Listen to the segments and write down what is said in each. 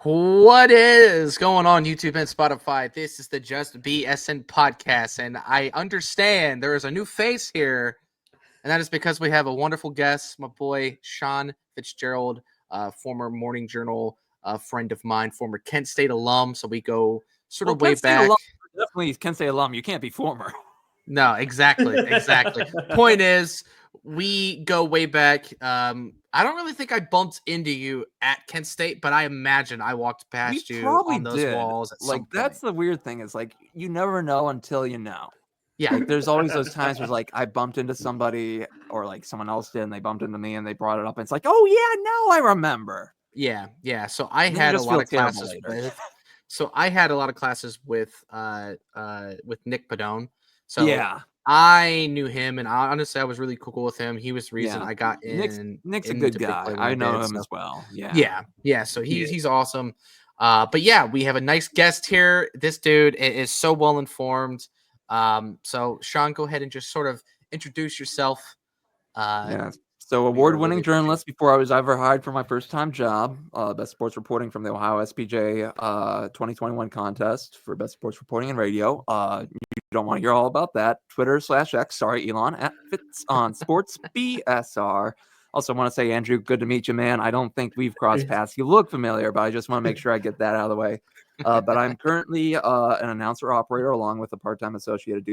What is going on, YouTube and Spotify? This is the Just BSN podcast, and I understand there is a new face here, and that is because we have a wonderful guest, my boy Sean Fitzgerald, former Morning Journal friend of mine, former Kent State alum. So we go sort of way Kent State back. Alum, definitely Kent State alum. You can't be former. No, exactly. Point is, we go way back. I don't really think I bumped into you at Kent State, but I imagine I walked past you on those walls at some point. That's the weird thing is you never know until you know. Yeah. Like there's always those times where I bumped into somebody or someone else did and they bumped into me and they brought it up and it's like, oh yeah, now I remember. Yeah. So I had a lot of classes with Nick Padone. So yeah. I knew him, and honestly, I was really cool with him. He was the reason I got in. Nick's a good guy. I know him as well. Yeah. So he's awesome. But yeah, we have a nice guest here. This dude is so well informed. So Sean, go ahead and just sort of introduce yourself. So award-winning journalist before I was ever hired for my first-time job. Best sports reporting from the Ohio SPJ 2021 contest for best sports reporting and radio. You don't want to hear all about that. Twitter/X. Sorry, Elon at Fitz on Sports BSR. Also want to say, Andrew, good to meet you, man. I don't think we've crossed paths. You look familiar, but I just want to make sure I get that out of the way. But I'm currently an announcer operator along with a part-time associate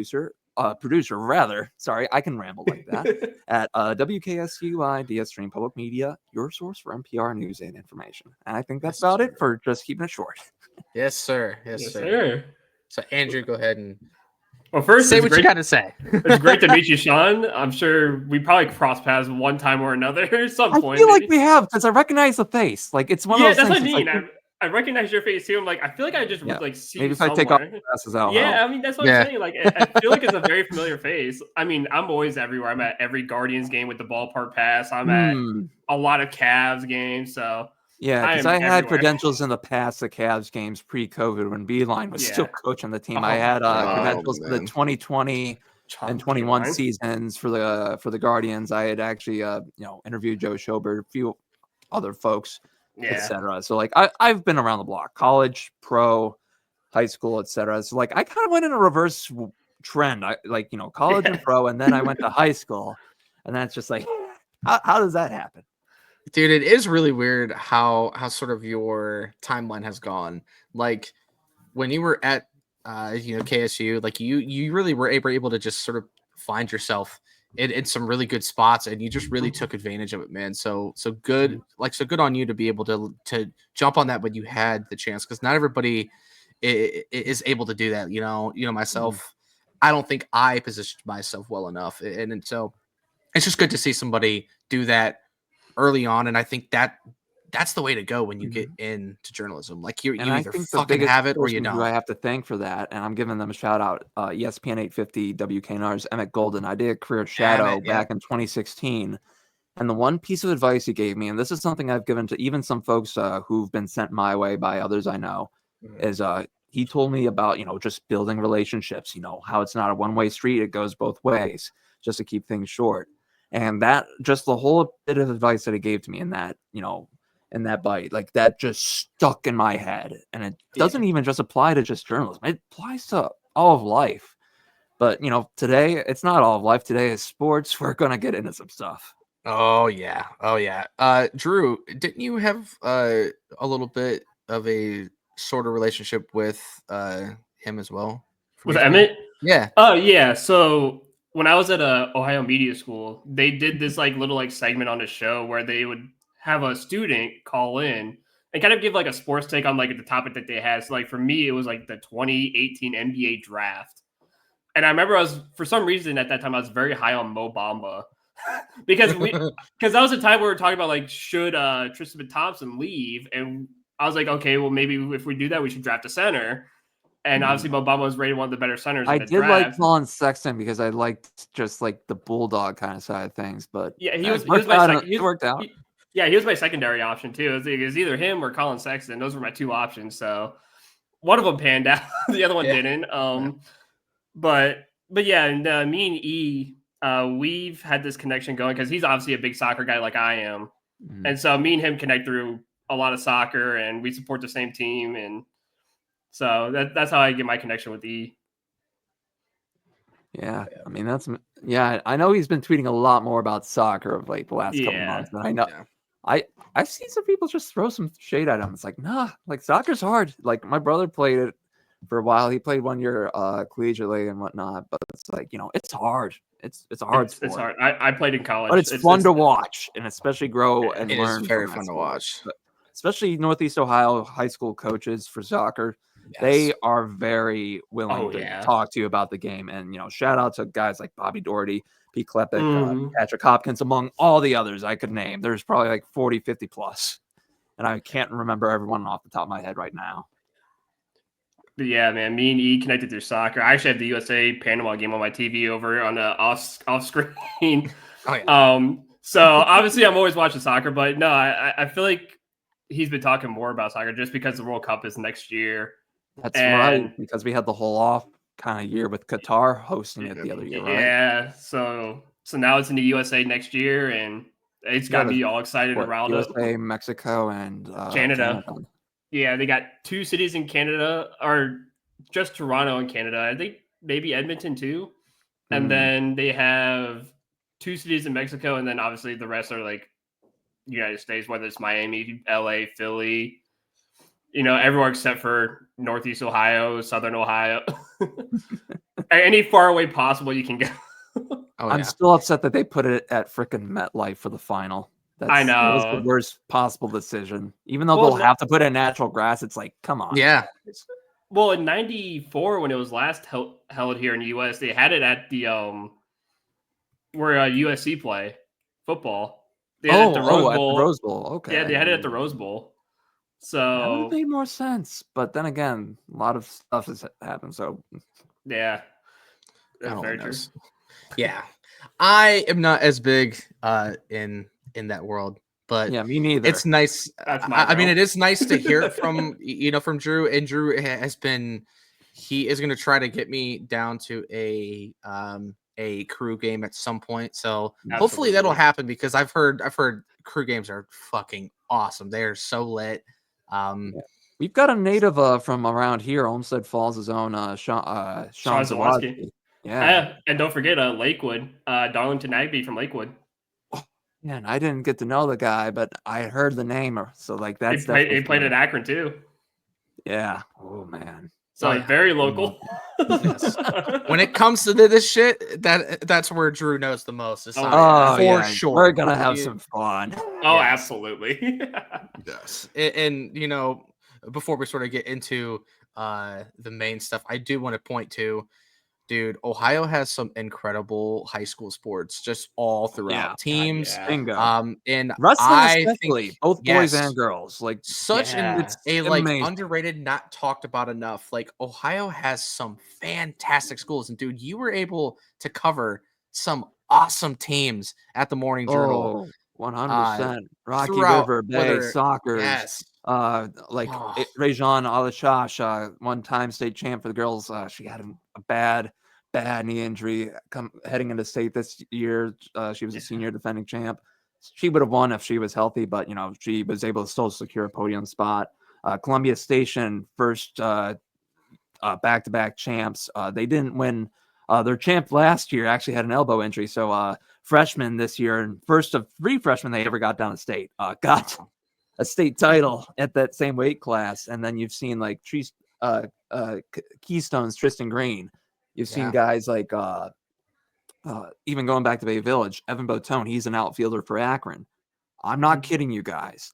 producer rather. Sorry, I can ramble like that. At WKSUI DS Stream Public Media, your source for NPR news and information. And I think that's about it for just keeping it short. Yes, sir. Yes, sir. So, Andrew, go ahead and first say what you got to say. It's great to meet you, Sean. I'm sure we probably crossed paths one time or another at some point. I feel like we have because I recognize the face. It's one of those things. Yeah, that's what I mean. I recognize your face too. I'm I feel like I just see maybe if somewhere. I take off the glasses out. Yeah, I mean that's what I'm saying. I feel like it's a very familiar face. I mean, I'm always everywhere. I'm at every Guardians game with the ballpark pass. I'm at a lot of Cavs games. So yeah, because I had credentials in the past at Cavs games pre-COVID when Beeline was still coaching the team. I had credentials for the 2020 and 21 seasons for the Guardians. I had actually interviewed Joe Schobert, a few other folks. Etc. So I've been around the block, college, pro, high school, etc. So I kind of went in a reverse trend. I college and pro, and then I went to high school, and that's just how does that happen? Dude, it is really weird how sort of your timeline has gone. When you were at KSU, you really were able to just sort of find yourself in some really good spots, and you just really took advantage of it, man. So good, so good on you to be able to jump on that when you had the chance, because not everybody is able to do that. Myself, I don't think I positioned myself well enough, and so it's just good to see somebody do that early on, and I think that's the way to go when you get into journalism. You either fucking have it or you don't. Who I have to thank for that, and I'm giving them a shout out. ESPN 850 WKNR's Emmett Golden. I did a career shadow back in 2016, and the one piece of advice he gave me, and this is something I've given to even some folks who've been sent my way by others I know, is he told me about just building relationships. How it's not a one-way street; it goes both ways. Just to keep things short, and that just the whole bit of advice that he gave to me in that in that bite, that just stuck in my head. And it doesn't even just apply to just journalism. It applies to all of life. But, today, it's not all of life. Today is sports. We're going to get into some stuff. Oh, yeah. Drew, didn't you have a little bit of a sort of relationship with him as well? With Emmett? Yeah. Oh, yeah. So when I was at Ohio Media School, they did this little segment on the show where they would have a student call in and kind of give a sports take on the topic that they had. So for me, it was the 2018 NBA draft. And I remember for some reason at that time, I was very high on Mo Bamba because that was a time where we were talking about should Tristan Thompson leave? And I was okay, well, maybe if we do that, we should draft a center. And obviously Mo Bamba was rated one of the better centers. I did like Colin Sexton because I liked just the bulldog kind of side of things, but yeah, he worked out. He was my secondary option too. It was either him or Colin Sexton. Those were my two options. So one of them panned out, the other one didn't. But yeah, and me and E, we've had this connection going because he's obviously a big soccer guy like I am, and so me and him connect through a lot of soccer, and we support the same team, and so that's how I get my connection with E. Yeah, I mean I know he's been tweeting a lot more about soccer of like the last couple months. And I know I've seen some people just throw some shade at him. It's like, nah, like soccer's hard. Like my brother played it for a while. He played 1 year collegiately and whatnot, but it's like, it's hard. It's a hard sport. It's hard. I played in college. But it's fun to watch and especially grow and learn. It is very fun to watch. But especially Northeast Ohio high school coaches for soccer. Yes. They are very willing to talk to you about the game. And, shout out to guys like Bobby Doherty, Pete Klepek, Patrick Hopkins, among all the others I could name. There's probably like 40, 50 plus. And I can't remember everyone off the top of my head right now. But yeah, man, me and E connected through soccer. I actually have the USA Panama game on my TV over on the off screen. Oh, yeah. So obviously I'm always watching soccer, but no, I feel like he's been talking more about soccer just because the World Cup is next year. That's right, because we had the whole off kind of year with Qatar hosting it the other year, right? Yeah, so now it's in the USA next year, and it's got me all excited around USA, Mexico, and Canada. Yeah, they got 2 cities in Canada, or just Toronto in Canada. I think maybe Edmonton too. And then they have 2 cities in Mexico, and then obviously the rest are like United States, whether it's Miami, LA, Philly, everywhere except for Northeast Ohio, Southern Ohio. Any far away possible you can go. I'm still upset that they put it at frickin' MetLife for the final. I know. That was the worst possible decision. Even though they'll have to put in natural grass, it's like, come on. Yeah. Well, in '94, when it was last held here in the U.S., they had it at the where USC play football. They had it at the Rose Bowl. Okay. Yeah, they had it at the Rose Bowl. So that would have made more sense. But then again, a lot of stuff has happened. So yeah, that's very true. Yeah, I am not as big in that world, but yeah, me neither. It's nice. I mean, it is nice to hear it from from Drew. And Drew he is going to try to get me down to a crew game at some point. So hopefully that'll happen, because I've heard crew games are fucking awesome. They are so lit. We've got a native from around here, Olmsted Falls' own Sean Zawadski. Yeah, and don't forget Lakewood, Darlington Agby from Lakewood. Yeah, and I didn't get to know the guy, but I heard the name. So like that's he played at Akron too. Yeah. Oh man. So very local. Yes. When it comes to this shit, that's where Drew knows the most. Sure. We're gonna have some fun. Oh, absolutely. Yes. And before we sort of get into the main stuff, I do want to point to, dude, Ohio has some incredible high school sports just all throughout teams. Bingo. And wrestling, especially both boys and girls, like such a like underrated, not talked about enough. Like Ohio has some fantastic schools, and dude, you were able to cover some awesome teams at the Morning Journal. 100%. Rocky River, Bay, soccer. Yes. Rajon Alashash, one-time state champ for the girls. She had a bad knee injury heading into state this year. She was a senior defending champ. She would have won if she was healthy, but she was able to still secure a podium spot. Columbia Station, first back-to-back champs. They didn't win. Their champ last year actually had an elbow injury, so freshman this year, and first of 3 freshmen they ever got down to state, got a state title at that same weight class. And then you've seen like Keystone's Tristan Green. You've seen guys like even going back to Bay Village, Evan Botone, he's an outfielder for Akron. I'm not kidding you guys.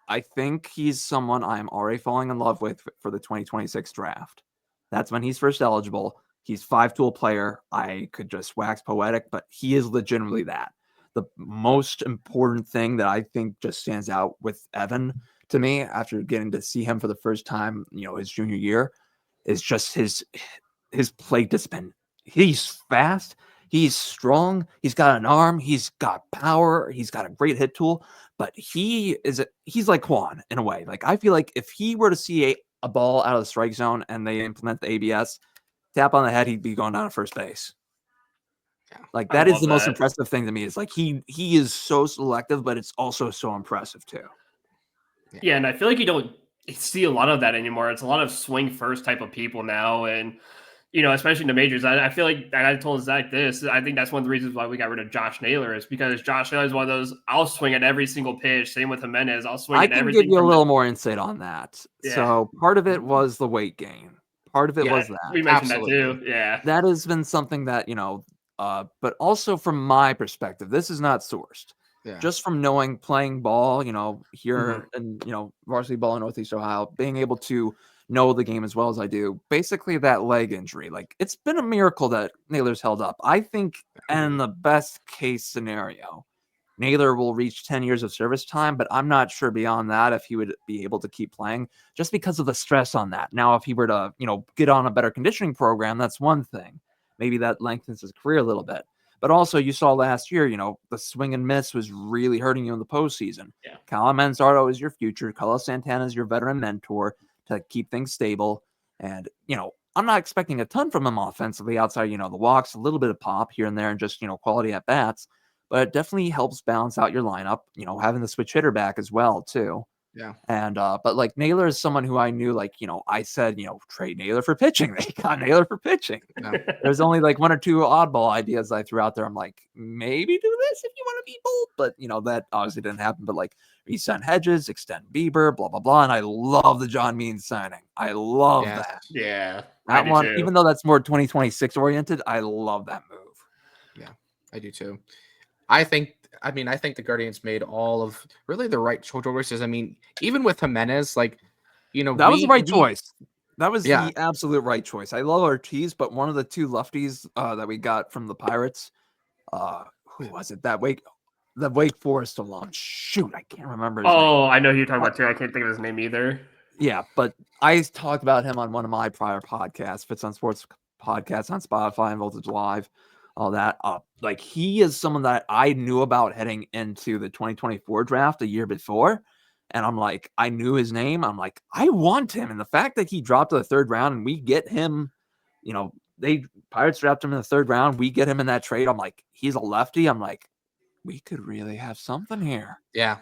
I think he's someone I'm already falling in love with for the 2026 draft. That's when he's first eligible. He's 5-tool player. I could just wax poetic, but he is legitimately that. The most important thing that I think just stands out with Evan to me after getting to see him for the first time, his junior year, is just his play discipline. He's fast. He's strong. He's got an arm. He's got power. He's got a great hit tool, but he's like Quan in a way. Like I feel like if he were to see a ball out of the strike zone and they implement the ABS, tap on the head, he'd be going down to first base. Like that is the most impressive thing to me. Is like he is so selective, but it's also so impressive too. Yeah, and I feel like you don't see a lot of that anymore. It's a lot of swing first type of people now, and especially in the majors. I feel like, and I told Zach this. I think that's one of the reasons why we got rid of Josh Naylor is because Josh Naylor is one of those. I'll swing at every single pitch. Same with Jimenez. I'll swing I at can everything. give you a little more insight on that. Yeah. So part of it was the weight gain. Part of it was that. We mentioned that too. Yeah. That has been something that, but also from my perspective, this is not sourced. Yeah. Just from playing ball, here and, varsity ball in Northeast Ohio, being able to know the game as well as I do, basically that leg injury, like it's been a miracle that Naylor's held up. I think in the best case scenario, Naylor will reach 10 years of service time, but I'm not sure beyond that if he would be able to keep playing just because of the stress on that. Now, if he were to, get on a better conditioning program, that's one thing. Maybe that lengthens his career a little bit. But also, you saw last year, the swing and miss was really hurting you in the postseason. Yeah. Colin Manzardo is your future. Carlos Santana is your veteran mentor to keep things stable. And, I'm not expecting a ton from him offensively outside, the walks, a little bit of pop here and there, and just, quality at bats. But it definitely helps balance out your lineup, having the switch hitter back as well, too. Yeah. And, but like Naylor is someone who I knew, I said, trade Naylor for pitching. They got Naylor for pitching. Yeah. There's only like one or two oddball ideas I threw out there. I'm like, maybe do this if you want to be bold. But, that obviously didn't happen. But like, resend Hedges, extend Bieber, blah, blah, blah. And I love the John Means signing. I love that. Yeah. That one, too. Even though that's more 2026 oriented, I love that move. Yeah, I do too. I think the Guardians made all of really the right choices. I mean, even with Jimenez, that was the right choice. That was the absolute right choice. I love Ortiz, but one of the two lefties that we got from the Pirates, who was it? The Wake Forest alum. Shoot, I can't remember his name. I know who you're talking about too. I can't think of his name either. Yeah, but I talked about him on one of my prior podcasts, Fitz on Sports podcasts on Spotify and Voltage Live. All that like he is someone that I knew about heading into the 2024 draft a year before. And I'm like, I knew his name. I'm like, I want him. And the fact that he dropped to the third round and we get him, Pirates draft him in the third round. We get him in that trade. I'm like, he's a lefty. I'm like, we could really have something here. Yeah.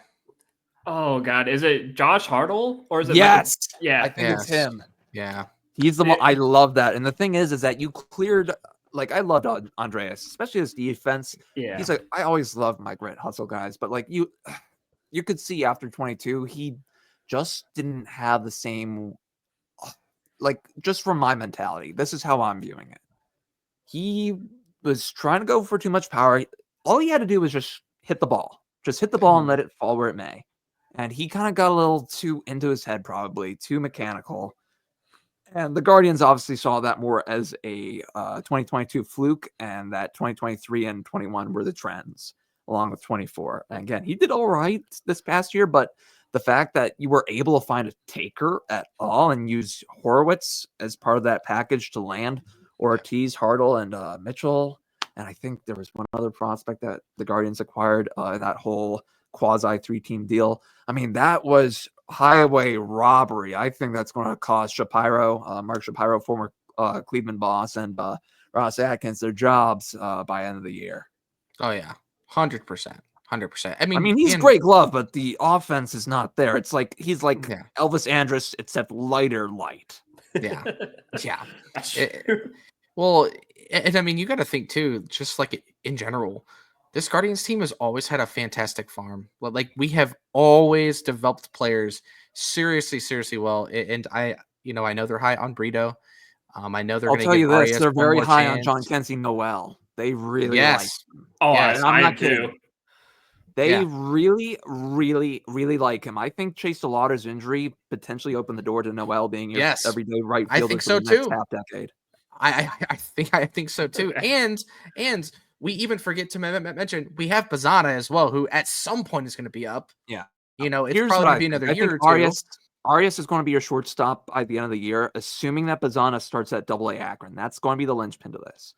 Oh God. Is it Josh Hartle or is it? Yes. I think it's him. Yeah. He's the one. I love that. And the thing is that you cleared. Like, I loved Andreas, especially his defense. Yeah. He's like, I always loved my grit hustle guys, but like you could see after 22, he just didn't have the same, like, just from my mentality. This is how I'm viewing it. He was trying to go for too much power. All he had to do was just hit the ball. Just hit the ball and let it fall where it may. And he kind of got a little too into his head, probably too mechanical. And the Guardians obviously saw that more as a 2022 fluke, and that 2023 and 21 were the trends, along with 24. And again, he did all right this past year, but the fact that you were able to find a taker at all and use Horowitz as part of that package to land Ortiz, Hartle, and Mitchell, and I think there was one other prospect that the Guardians acquired, that whole quasi 3-team deal. I mean, that was highway robbery. I think that's going to cost Shapiro, Mark Shapiro, former Cleveland boss, and Ross Atkins their jobs by end of the year. Oh yeah, 100%. I mean, he's a great glove, but the offense is not there. It's like he's like Elvis Andrus, except lighter light. Yeah, yeah. Well, and I mean, you got to think too, just like in general, this Guardians team has always had a fantastic farm. Like, we have always developed players seriously well. And I know they're high on Brito. I know they're going to give Arias they're very high chance. on John Kensey Noel. They really like him. Oh, yes, I'm not kidding. Too. They really like him. I think Chase DeLauder's injury potentially opened the door to Noel being your everyday right fielder I think for so the next too. half decade. I think so too. And we even forget to mention we have Bazana as well, who at some point is going to be up. Yeah. It's probably going to be another year or two. Arias is going to be your shortstop by the end of the year, assuming that Bazana starts at AA Akron. That's going to be the linchpin to this.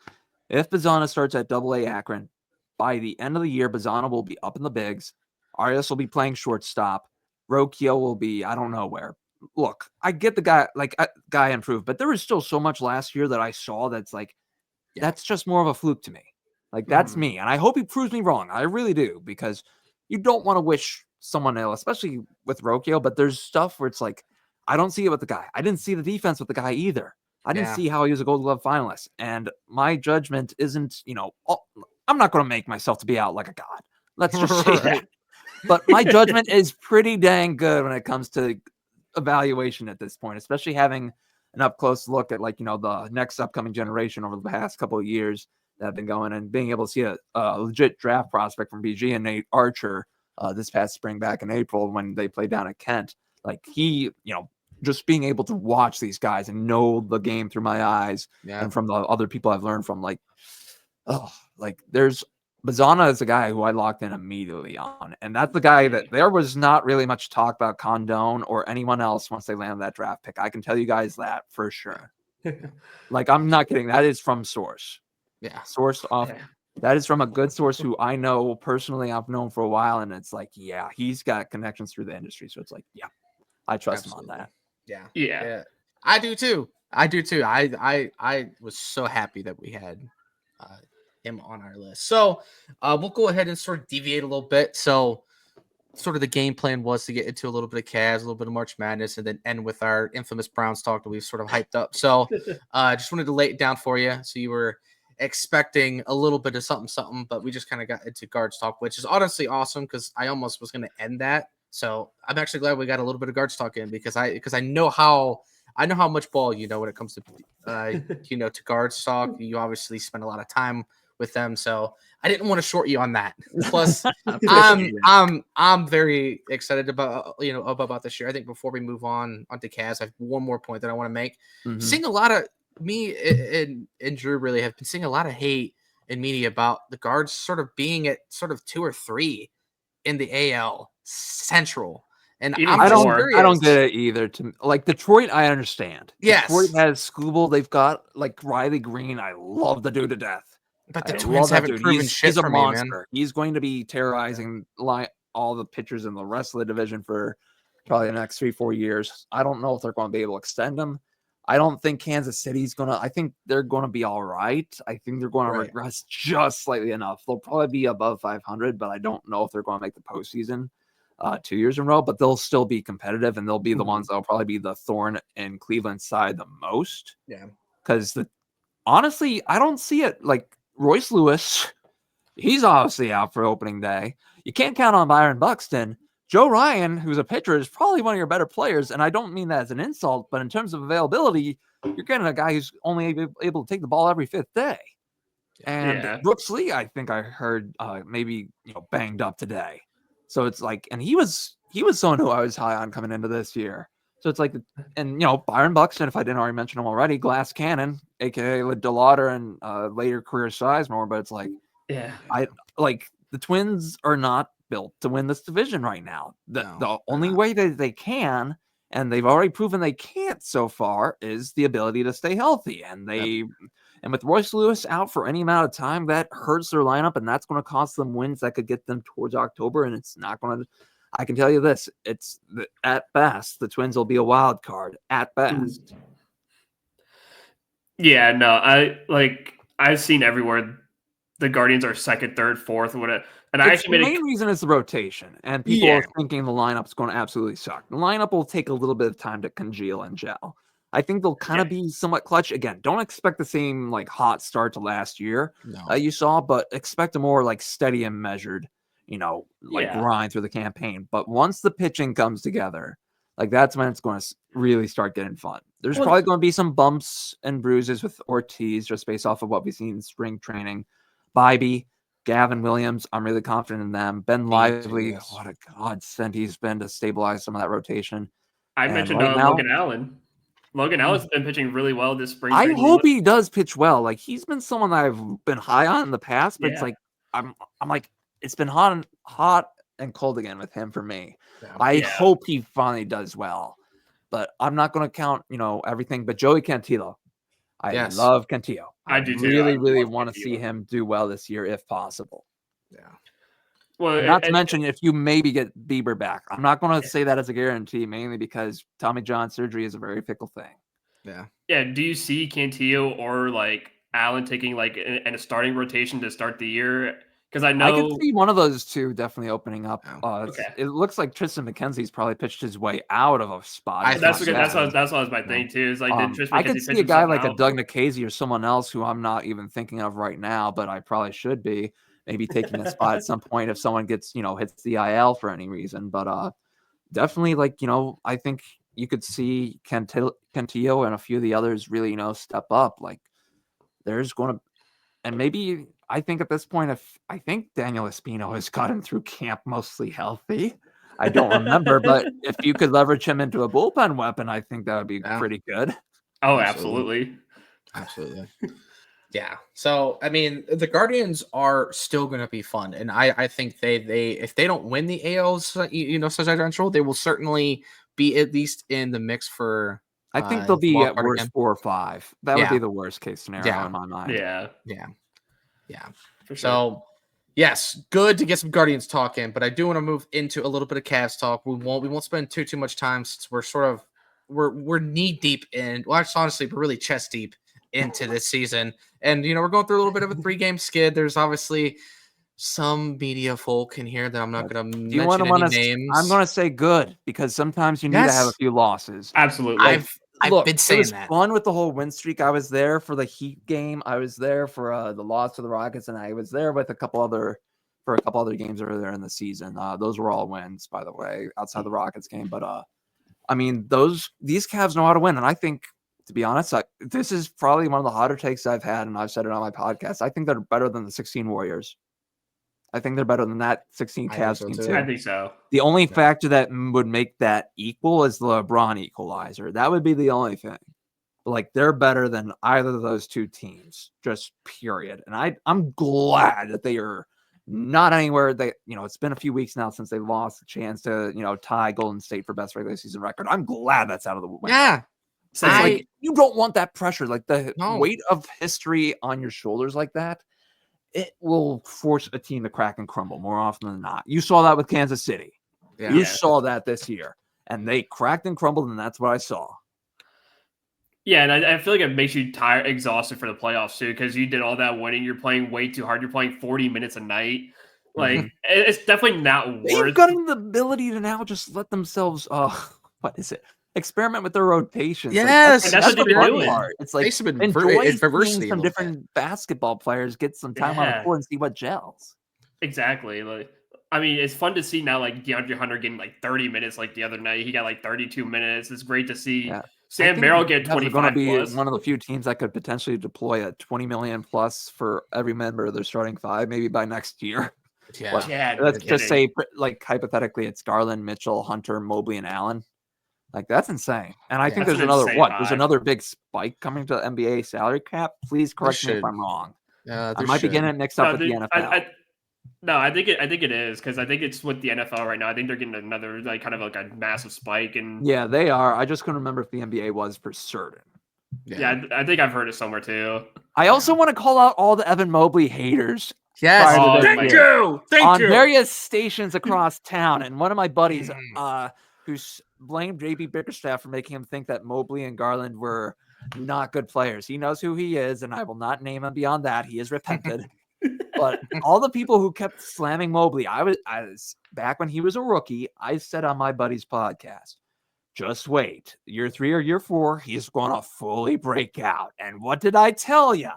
If Bazana starts at AA Akron, by the end of the year, Bazana will be up in the bigs. Arias will be playing shortstop. Rocchio will be, I don't know where. Look, I get the guy improved, but there was still so much last year that I saw that's like, that's just more of a fluke to me. Like, that's me. And I hope he proves me wrong. I really do, because you don't want to wish someone ill, especially with Rocchio, but there's stuff where it's like, I don't see it with the guy. I didn't see the defense with the guy either. I didn't see how he was a Gold Glove finalist. And my judgment isn't, I'm not going to make myself to be out like a god. Let's just say that. But my judgment is pretty dang good when it comes to evaluation at this point, especially having an up close look at the next upcoming generation over the past couple of years that have been going, and being able to see a legit draft prospect from BG and Nate Archer this past spring back in April when they played down at Kent. Like he, just being able to watch these guys and know the game through my eyes and from the other people I've learned from, there's Bazana is the guy who I locked in immediately on. And that's the guy that there was not really much talk about Condone or anyone else once they landed that draft pick. I can tell you guys that for sure. I'm not kidding. That is from source. Yeah. Sourced off. That is from a good source who I know personally. I've known for a while. And it's like, he's got connections through the industry. So it's like, I trust him on that. Yeah. I do too. I was so happy that we had him on our list. So we'll go ahead and sort of deviate a little bit. So sort of the game plan was to get into a little bit of Cavs, a little bit of March Madness, and then end with our infamous Browns talk that we've sort of hyped up. So just wanted to lay it down for you. So you were expecting a little bit of something, but we just kind of got into guards talk, which is honestly awesome because I almost was going to end that. So I'm actually glad we got a little bit of guards talk in because I know how much ball when it comes to to guards talk. You obviously spend a lot of time with them, so I didn't want to short you on that. Plus, I'm very excited about about this year. I think before we move on to Cavs, I have one more point that I want to make. Seeing a lot of me and Drew really have been seeing a lot of hate in media about the guards sort of being at sort of 2 or 3 in the AL Central. And I don't get it either. To Detroit, I understand. Yes. Detroit has Scooble. They've got Riley Green. I love the dude to death. But the Twins haven't proven shit he's a for monster. Me, man. He's going to be terrorizing all the pitchers in the rest of the division for probably the next 3-4 years. I don't know if they're going to be able to extend him. I don't think Kansas City's going to. I think they're going to be all right. I think they're going to regress just slightly enough. They'll probably be above 500, but I don't know if they're going to make the postseason 2 years in a row. But they'll still be competitive, and they'll be the ones that'll probably be the thorn in Cleveland's side the most. Yeah, because honestly, I don't see it. Royce Lewis, he's obviously out for opening day. You can't count on Byron Buxton. Joe Ryan, who's a pitcher, is probably one of your better players, and I don't mean that as an insult, but in terms of availability, you're getting a guy who's only able to take the ball every 5th day. And Brooks Lee, I think I heard maybe banged up today. So it's and he was someone who I was high on coming into this year. So it's Byron Buxton, if I didn't already mention him already, Glass Cannon, aka DeLauder and later career Sizemore, but it's the Twins are not built to win this division right now. The only way that they can, and they've already proven they can't so far, is the ability to stay healthy. And and with Royce Lewis out for any amount of time, that hurts their lineup, and that's going to cost them wins that could get them towards October. And it's not going to. I can tell you this: at best, the Twins will be a wild card at best. Yeah, no, I've seen everywhere the Guardians are 2nd, 3rd, 4th, whatever. And I actually the main reason is the rotation, and people are thinking the lineup's going to absolutely suck. The lineup will take a little bit of time to congeal and gel. I think they'll kind of be somewhat clutch. Again, don't expect the same hot start to last year you saw, but expect a more steady and measured, grind through the campaign. But once the pitching comes together, that's when it's going to really start getting fun. There's probably going to be some bumps and bruises with Ortiz just based off of what we've seen in spring training. Bybee, Gavin Williams, I'm really confident in them. Ben Lively, what a godsend he's been to stabilize some of that rotation. I mentioned Logan Allen. Logan Allen's been pitching really well this spring. I hope he does pitch well. He's been someone that I've been high on in the past, but it's I'm it's been hot and cold again with him for me. I hope he finally does well, but I'm not going to count everything. But Joey Cantillo, I love Cantillo. I do really want to see him do well this year if possible. Yeah. Well, not to mention if you maybe get Bieber back. I'm not going to say that as a guarantee, mainly because Tommy John surgery is a very fickle thing. Yeah. Yeah. Do you see Cantillo or Allen taking in a starting rotation to start the year? Because I I could know. see one of those two definitely opening up. Okay. It looks like Tristan McKenzie's probably pitched his way out of a spot. I That's think what so. that's what was my thing too. Is like, did Tristan I could McKenzie pitch see a guy himself like a out? Doug Nikhazy or someone else who I'm not even thinking of right now, but I probably should be maybe taking a spot at some point if someone gets, hits the IL for any reason. But definitely, I think you could see Cantillo and a few of the others really, step up. Like there's going to, and maybe I think at this point, I think Daniel Espino has gotten through camp mostly healthy. I don't remember, but if you could leverage him into a bullpen weapon, I think that would be pretty good. Oh, absolutely. Yeah. So I mean, the Guardians are still going to be fun, and I think they if they don't win the AL Central, they will certainly be at least in the mix for. I think they'll be at worst again. 4 or 5. That would be the worst case scenario in my mind. Yeah. For sure. So yes, good to get some Guardians talk in, but I do want to move into a little bit of Cavs talk. We won't spend too much time since we're knee deep in. Well, actually, honestly, we're really chest deep into this season, and we're going through a little bit of a 3-game skid. There's obviously some media folk in here that I'm not going to mention any names. I'm going to say good because sometimes you need to have a few losses. Absolutely. I've been saying it was that. Fun with the whole win streak. I was there for the Heat game. I was there for the loss to the Rockets, and I was there with a couple other games earlier in the season. Those were all wins, by the way, outside the Rockets game. But I mean, these Cavs know how to win, and I think, to be honest, this is probably one of the hotter takes I've had, and I've said it on my podcast. I think they're better than the 16 Warriors. I think they're better than that 16 Cavs team too. I think so. The only factor that would make that equal is the LeBron equalizer. That would be the only thing. Like they're better than either of those two teams, just period. And I'm glad that they are not anywhere. It's been a few weeks now since they lost the chance to tie Golden State for best regular season record. I'm glad that's out of the way. Yeah. So you don't want that pressure, like the weight of history on your shoulders like that. It will force a team to crack and crumble more often than not. You saw that with Kansas City. Yeah. You saw that this year. And they cracked and crumbled, and that's what I saw. Yeah, and I feel like it makes you tired, exhausted for the playoffs, too, because you did all that winning. You're playing way too hard. You're playing 40 minutes a night. Like, it's definitely not worth it. They've got the ability to now just let themselves, experiment with their rotations. Yes, that's what they're doing. It's like enjoy seeing some different basketball players get some time on the court and see what gels. Exactly. Like, I mean, it's fun to see now, like DeAndre Hunter getting like 30 minutes. Like the other night, he got like 32 minutes. It's great to see Sam Merrill get 25 going to be plus. One of the few teams that could potentially deploy a 20 million plus for every member of their starting 5, maybe by next year. Let's just say, like hypothetically, it's Garland, Mitchell, Hunter, Mobley, and Allen. Like that's insane. And I think there's another big spike coming to the NBA salary cap. Please correct me if I'm wrong. I might be getting it mixed up with the NFL. I think it is because I think it's with the NFL right now. I think they're getting another kind of like a massive spike. And yeah, they are. I just couldn't remember if the NBA was for certain. Yeah, I think I've heard it somewhere too. I also want to call out all the Evan Mobley haters. Yes, thank you. On various stations across town, and one of my buddies, who's blamed JB Bickerstaff for making him think that Mobley and Garland were not good players. He knows who he is, and I will not name him beyond that. He is repented. But all the people who kept slamming Mobley, I was back when he was a rookie. I said on my buddy's podcast, just wait. Year 3 or year 4, he's going to fully break out. And what did I tell you?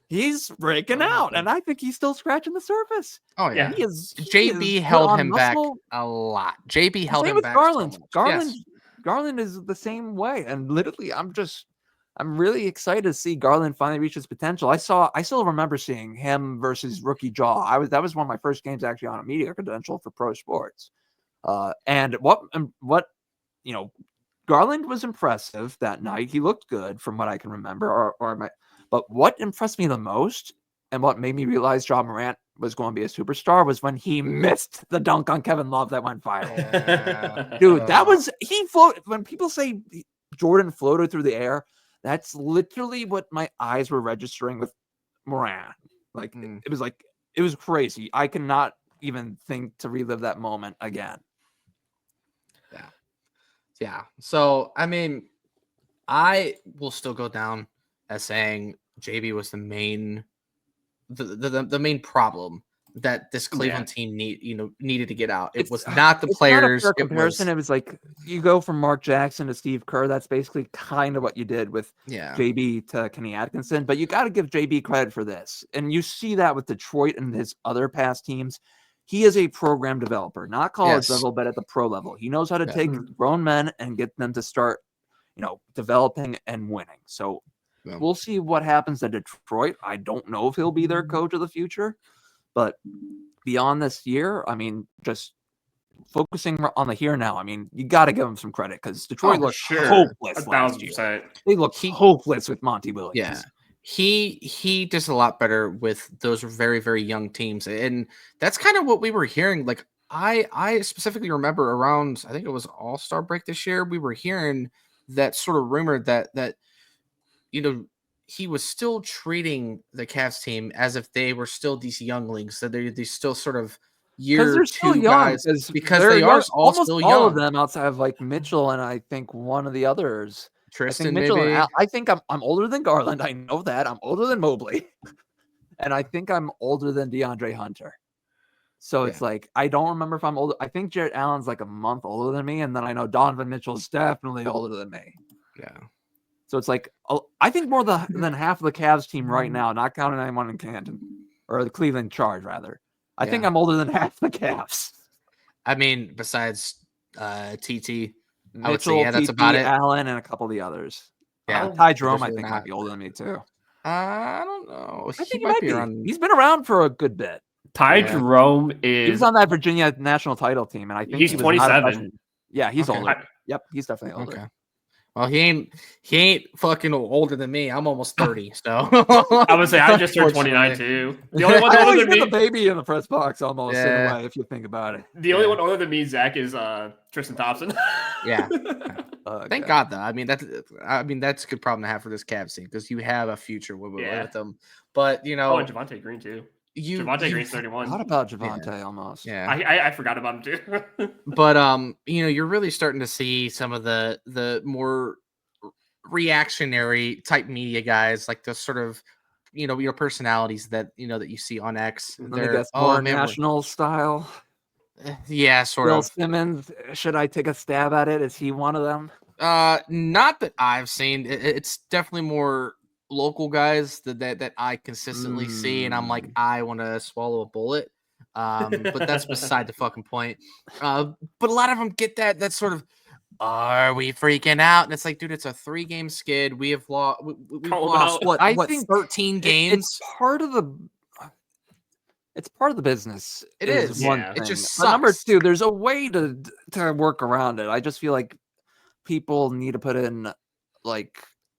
He's breaking out, and I think he's still scratching the surface. Oh yeah, JB held him back a lot. JB held him back. Garland. So Garland is the same way, and literally, I'm really excited to see Garland finally reach his potential. I still remember seeing him versus Rookie Jaw. That was one of my first games actually on a media credential for Pro Sports. And what Garland was impressive that night. He looked good from what I can remember. But what impressed me the most and what made me realize Ja Morant was going to be a superstar was when he missed the dunk on Kevin Love that went viral. Yeah. Dude, he floated. When people say Jordan floated through the air, that's literally what my eyes were registering with Morant. Like it was crazy. I cannot even think to relive that moment again. Yeah. So I mean, I will still go down as saying JB was the main problem that this Cleveland team needed to get out. It was It's not the players. Not a fair comparison. It was like you go from Mark Jackson to Steve Kerr. That's basically kind of what you did with JB to Kenny Atkinson. But you got to give JB credit for this, and you see that with Detroit and his other past teams. He is a program developer, not college level, but at the pro level. He knows how to take grown men and get them to start, developing and winning. So we'll see what happens at Detroit. I don't know if he'll be their coach of the future. But beyond this year, I mean, just focusing on the here now, I mean, you got to give them some credit because Detroit looked hopeless last year. They looked hopeless with Monty Williams. Yeah, he does a lot better with those very, very young teams. And that's kind of what we were hearing. Like, I specifically remember around, I think it was All-Star break this year, we were hearing that sort of rumor that he was still treating the Cavs team as if they were still these younglings. So they still sort of year two guys because they are all still young. All of them outside of like Mitchell and I think one of the others. Tristan, Mitchell maybe. I think I'm older than Garland. I know that. I'm older than Mobley. And I think I'm older than DeAndre Hunter. So it's like, I don't remember if I'm older. I think Jarrett Allen's like a month older than me. And then I know Donovan Mitchell's definitely older than me. Yeah. So it's like, I think more than half of the Cavs team right now, not counting anyone in Canton, or the Cleveland Charge, rather. I think I'm older than half the Cavs. I mean, besides TT, I would say, that's about it. Allen and a couple of the others. Yeah. Ty Jerome, I think, might be older than me, too. I don't know. I think he might be around. He's been around for a good bit. Ty Jerome He was on that Virginia national title team, and I think he's 27. Yeah, he's older. Yep, he's definitely older. Okay. Well, he ain't fucking older than me. I'm almost 30, so I would say I just turned 29 too. The only one older than me, the baby in the press box, almost in a way, if you think about it. The only one older than me, Zach, is Tristan Thompson. Yeah. Thank God, though. I mean that's a good problem to have for this Cavs team because you have a future with them. But and Javonte Green too. Javonte Green's 31. What about Javonte almost? Yeah, I forgot about him too. But you're really starting to see some of the more reactionary type media guys, like the sort of your personalities that that you see on X. They're more national style. Yeah, sort Bill of. Simmons. Should I take a stab at it? Is he one of them? Not that I've seen. It's definitely more local guys that I consistently see, and I'm like, I want to swallow a bullet. But that's beside the fucking point. But a lot of them get that sort of, are we freaking out? And it's like, dude, it's a 3-game skid. We have lost. We've lost what? I think 13 games. It's part of the. It's part of the business. It is. One thing. It just sucks. But number 2, there's a way to work around it. I just feel like people need to put in like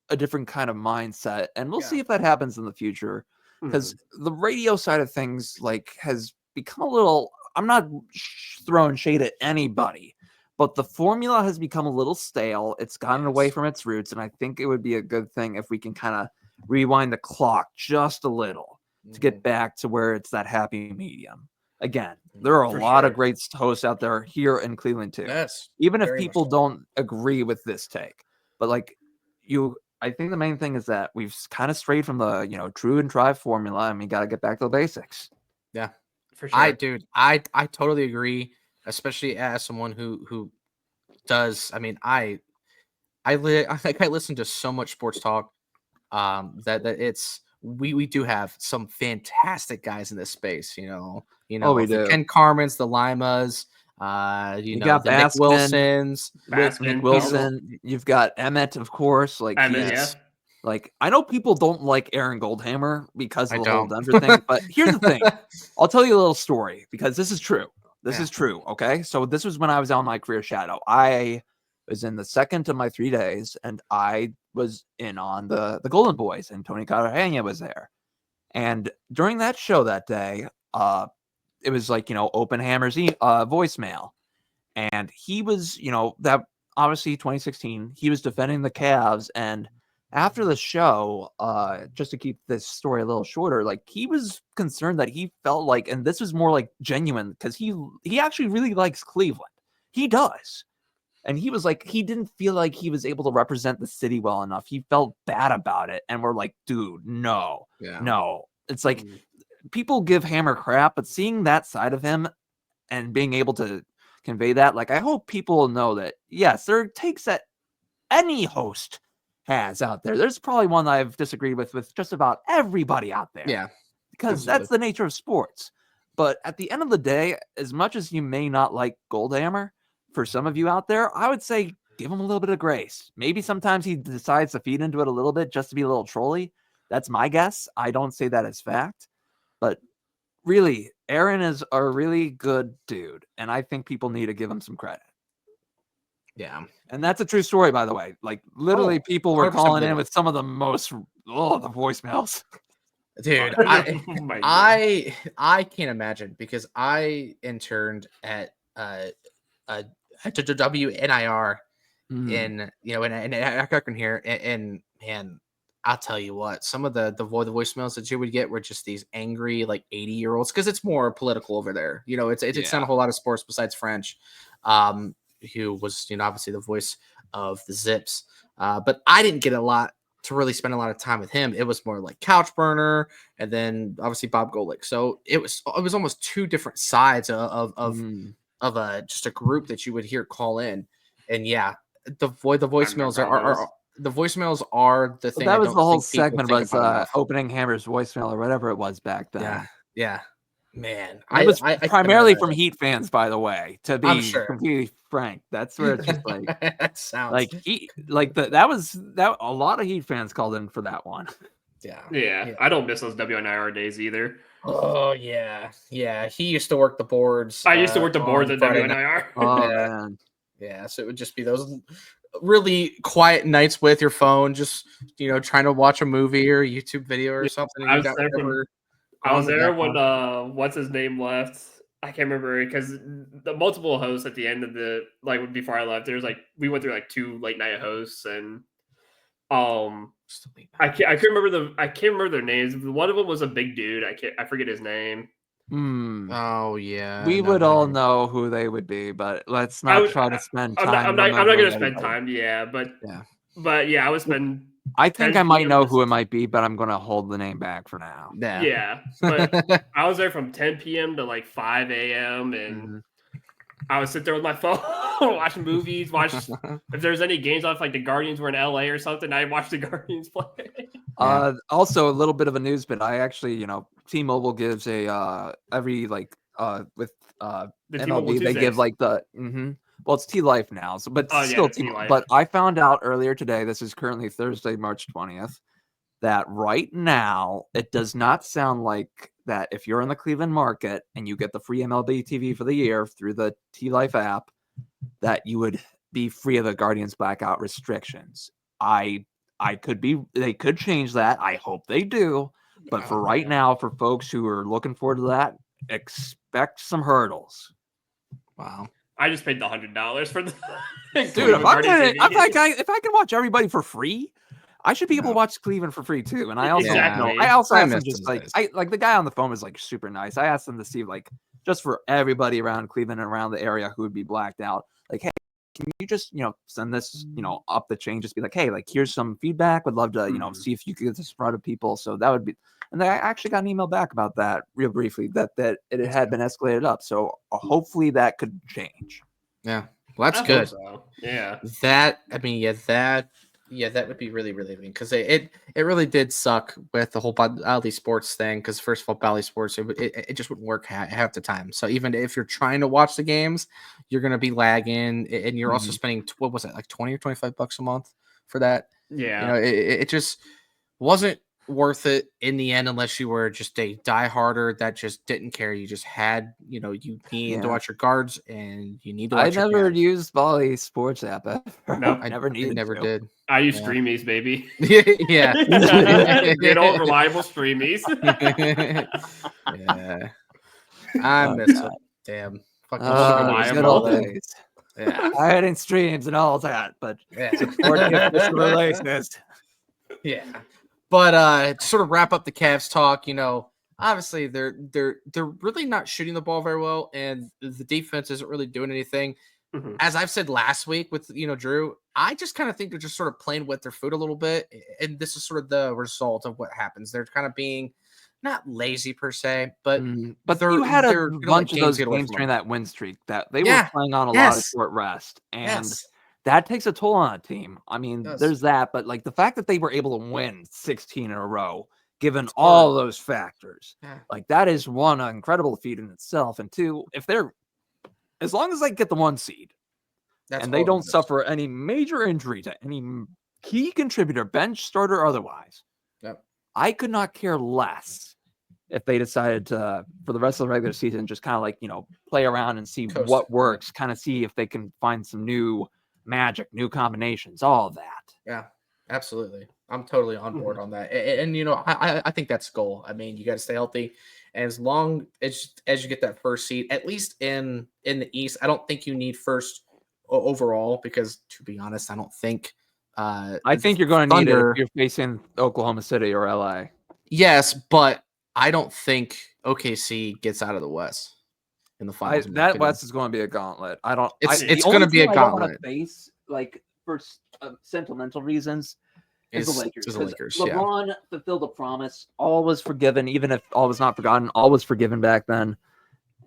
a different kind of mindset, and we'll see if that happens in the future. Because the radio side of things has become a little. I'm not throwing shade at anybody, but the formula has become a little stale. It's gotten away from its roots, and I think it would be a good thing if we can kind of rewind the clock just a little to get back to where it's that happy medium. Again, there are a lot of great hosts out there here in Cleveland too. Yes, even if people don't agree with this take, but I think the main thing is that we've kind of strayed from the true and try formula, and we got to get back to the basics. Yeah, for sure. I totally agree, especially as someone who does. I mean, I listen to so much sports talk that it's we do have some fantastic guys in this space. We do. Ken Carmen's, the Limas. You got the Nick Wilsons, Nick Wilson. You've got Emmett, of course. I know people don't like Aaron Goldhammer because of the whole Denver thing, but here's the thing. I'll tell you a little story because this is true. This is true. Okay, so this was when I was on my career shadow. I was in the second of my 3 days, and I was in on the Golden Boys, and Tony Cartagena was there. And during that show that day, it was Open Hammer's voicemail. And he was, that obviously 2016, he was defending the Cavs. And after the show, just to keep this story a little shorter, he was concerned that he felt and this was more genuine because he actually really likes Cleveland. He does. And he was he didn't feel like he was able to represent the city well enough. He felt bad about it. And we're like, dude, no. It's people give Hammer crap, but seeing that side of him and being able to convey that, like, I hope people know that, yes, there are takes that any host has out there. There's probably one that I've disagreed with just about everybody out there. Yeah. Because that's the nature of sports. But at the end of the day, as much as you may not like Goldhammer, for some of you out there, I would say give him a little bit of grace. Maybe sometimes he decides to feed into it a little bit just to be a little trolly. That's my guess. I don't say that as fact. But really, Aaron is a really good dude. And I think people need to give him some credit. Yeah. And that's a true story, by the way. Like, literally, people were calling in with some of the most, the voicemails. Dude, I can't imagine, because I interned at WNIR in Akron here, and man, I'll tell you what, some of the voicemails that you would get were just these angry, like, 80-year-olds, because it's more political over there. It's not a whole lot of sports besides French, who was obviously the voice of the Zips, but I didn't get a lot to really spend a lot of time with him. It was more like Couch Burner, and then obviously Bob Golick. So it was almost two different sides of just a group that you would hear call in. And yeah, the voicemails are the voicemails are the thing. That was the whole segment, was opening Hammer's voicemail or whatever it was back then. Yeah. Man, I was primarily from Heat fans, by the way, to be completely frank. That's where it's just like that sounds like that a lot of Heat fans called in for that one. Yeah. I don't miss those WNIR days either. Oh yeah. He used to work the boards. I used to work the boards at WNIR. Oh man. Yeah, so it would just be those really quiet nights with your phone, just trying to watch a movie or a YouTube video or something. I was there when what's his name left. I can't remember, because the multiple hosts at the end of the before I left, there's we went through 2 late night hosts, and I can't remember their names. One of them was a big dude. I forget his name. Oh yeah, we would all know who they would be, but let's not try to spend time. I'm not going to spend time. Yeah, but I would spend. I think I might know who it might be, but I'm going to hold the name back for now. Yeah, but I was there from 10 p.m. to 5 a.m. and I would sit there with my phone, watch movies, if there's any games off, like the Guardians were in LA or something, I'd watch the Guardians play. Also, a little bit of a news bit. I actually, T-Mobile gives a every with MLB, they give well, it's T-Life now, so but still T-Life. But I found out earlier today, this is currently Thursday, March 20th, that right now it does not sound like that if you're in the Cleveland market and you get the free MLB TV for the year through the T-Life app, that you would be free of the Guardians blackout restrictions. They could change that. I hope they do. But for right now, for folks who are looking forward to that, expect some hurdles. Wow. I just paid the $100 for the dude. If I can watch everybody for free, I should be able to watch Cleveland for free too. And I also, I asked him just the guy on the phone was super nice. I asked him to see just for everybody around Cleveland and around the area who would be blacked out. Hey, can you just send this up the chain? Just be hey, here's some feedback. Would love to see if you could get this spread of people. So that would be. And I actually got an email back about that real briefly, that it had been escalated up. So hopefully that could change. Yeah, well, that's good. So. Yeah, that would be really, really mean, because it really did suck with the whole Bally Sports thing. Because first of all, Bally Sports it just wouldn't work half the time. So even if you're trying to watch the games, you're gonna be lagging, and you're also spending what was it, $20 or $25 a month for that? Yeah, it just wasn't worth it in the end, unless you were just a dieharder that just didn't care. You just had, you need to watch your guards, and you need to watch I never used Bally Sports app. No, I never did. I use Streamies, baby. Yeah. Good old reliable Streamies. Yeah. I miss it. Damn. Good old days. Yeah. I had in streams and all that, but supporting official relations. Yeah. But to sort of wrap up the Cavs talk, obviously they're really not shooting the ball very well, and the defense isn't really doing anything. Mm-hmm. As I've said last week with Drew, I just kind of think they're just sort of playing with their food a little bit, and this is sort of the result of what happens. They're kind of being not lazy per se, but but you had a bunch of those get away games from during them. that win streak that they were playing on a lot of short rest, and that takes a toll on a team. I mean, there's that, but like the fact that they were able to win 16 in a row, given all those factors, like that is one, an incredible feat in itself, and two, as long as they get the 1 seed, and they don't suffer any major injury to any key contributor, bench, starter, or otherwise, I could not care less if they decided to, for the rest of the regular season, just kind of like, play around and see what works, kind of see if they can find some new magic, new combinations, all of that. Yeah, absolutely. I'm totally on board on that. And I think that's the goal. I mean, you got to stay healthy. And as long as you get that first seed, at least in the East, I don't think you need first overall, because to be honest, I don't think I think you're going to need it if you're facing Oklahoma City or LA. Yes, but I don't think OKC gets out of the West in the finals. That West is going to be a gauntlet. It's going to be a gauntlet. I don't want to face, like, for sentimental reasons, is the Lakers. The Lakers. LeBron fulfilled a promise. All was forgiven, even if all was not forgotten. All was forgiven back then.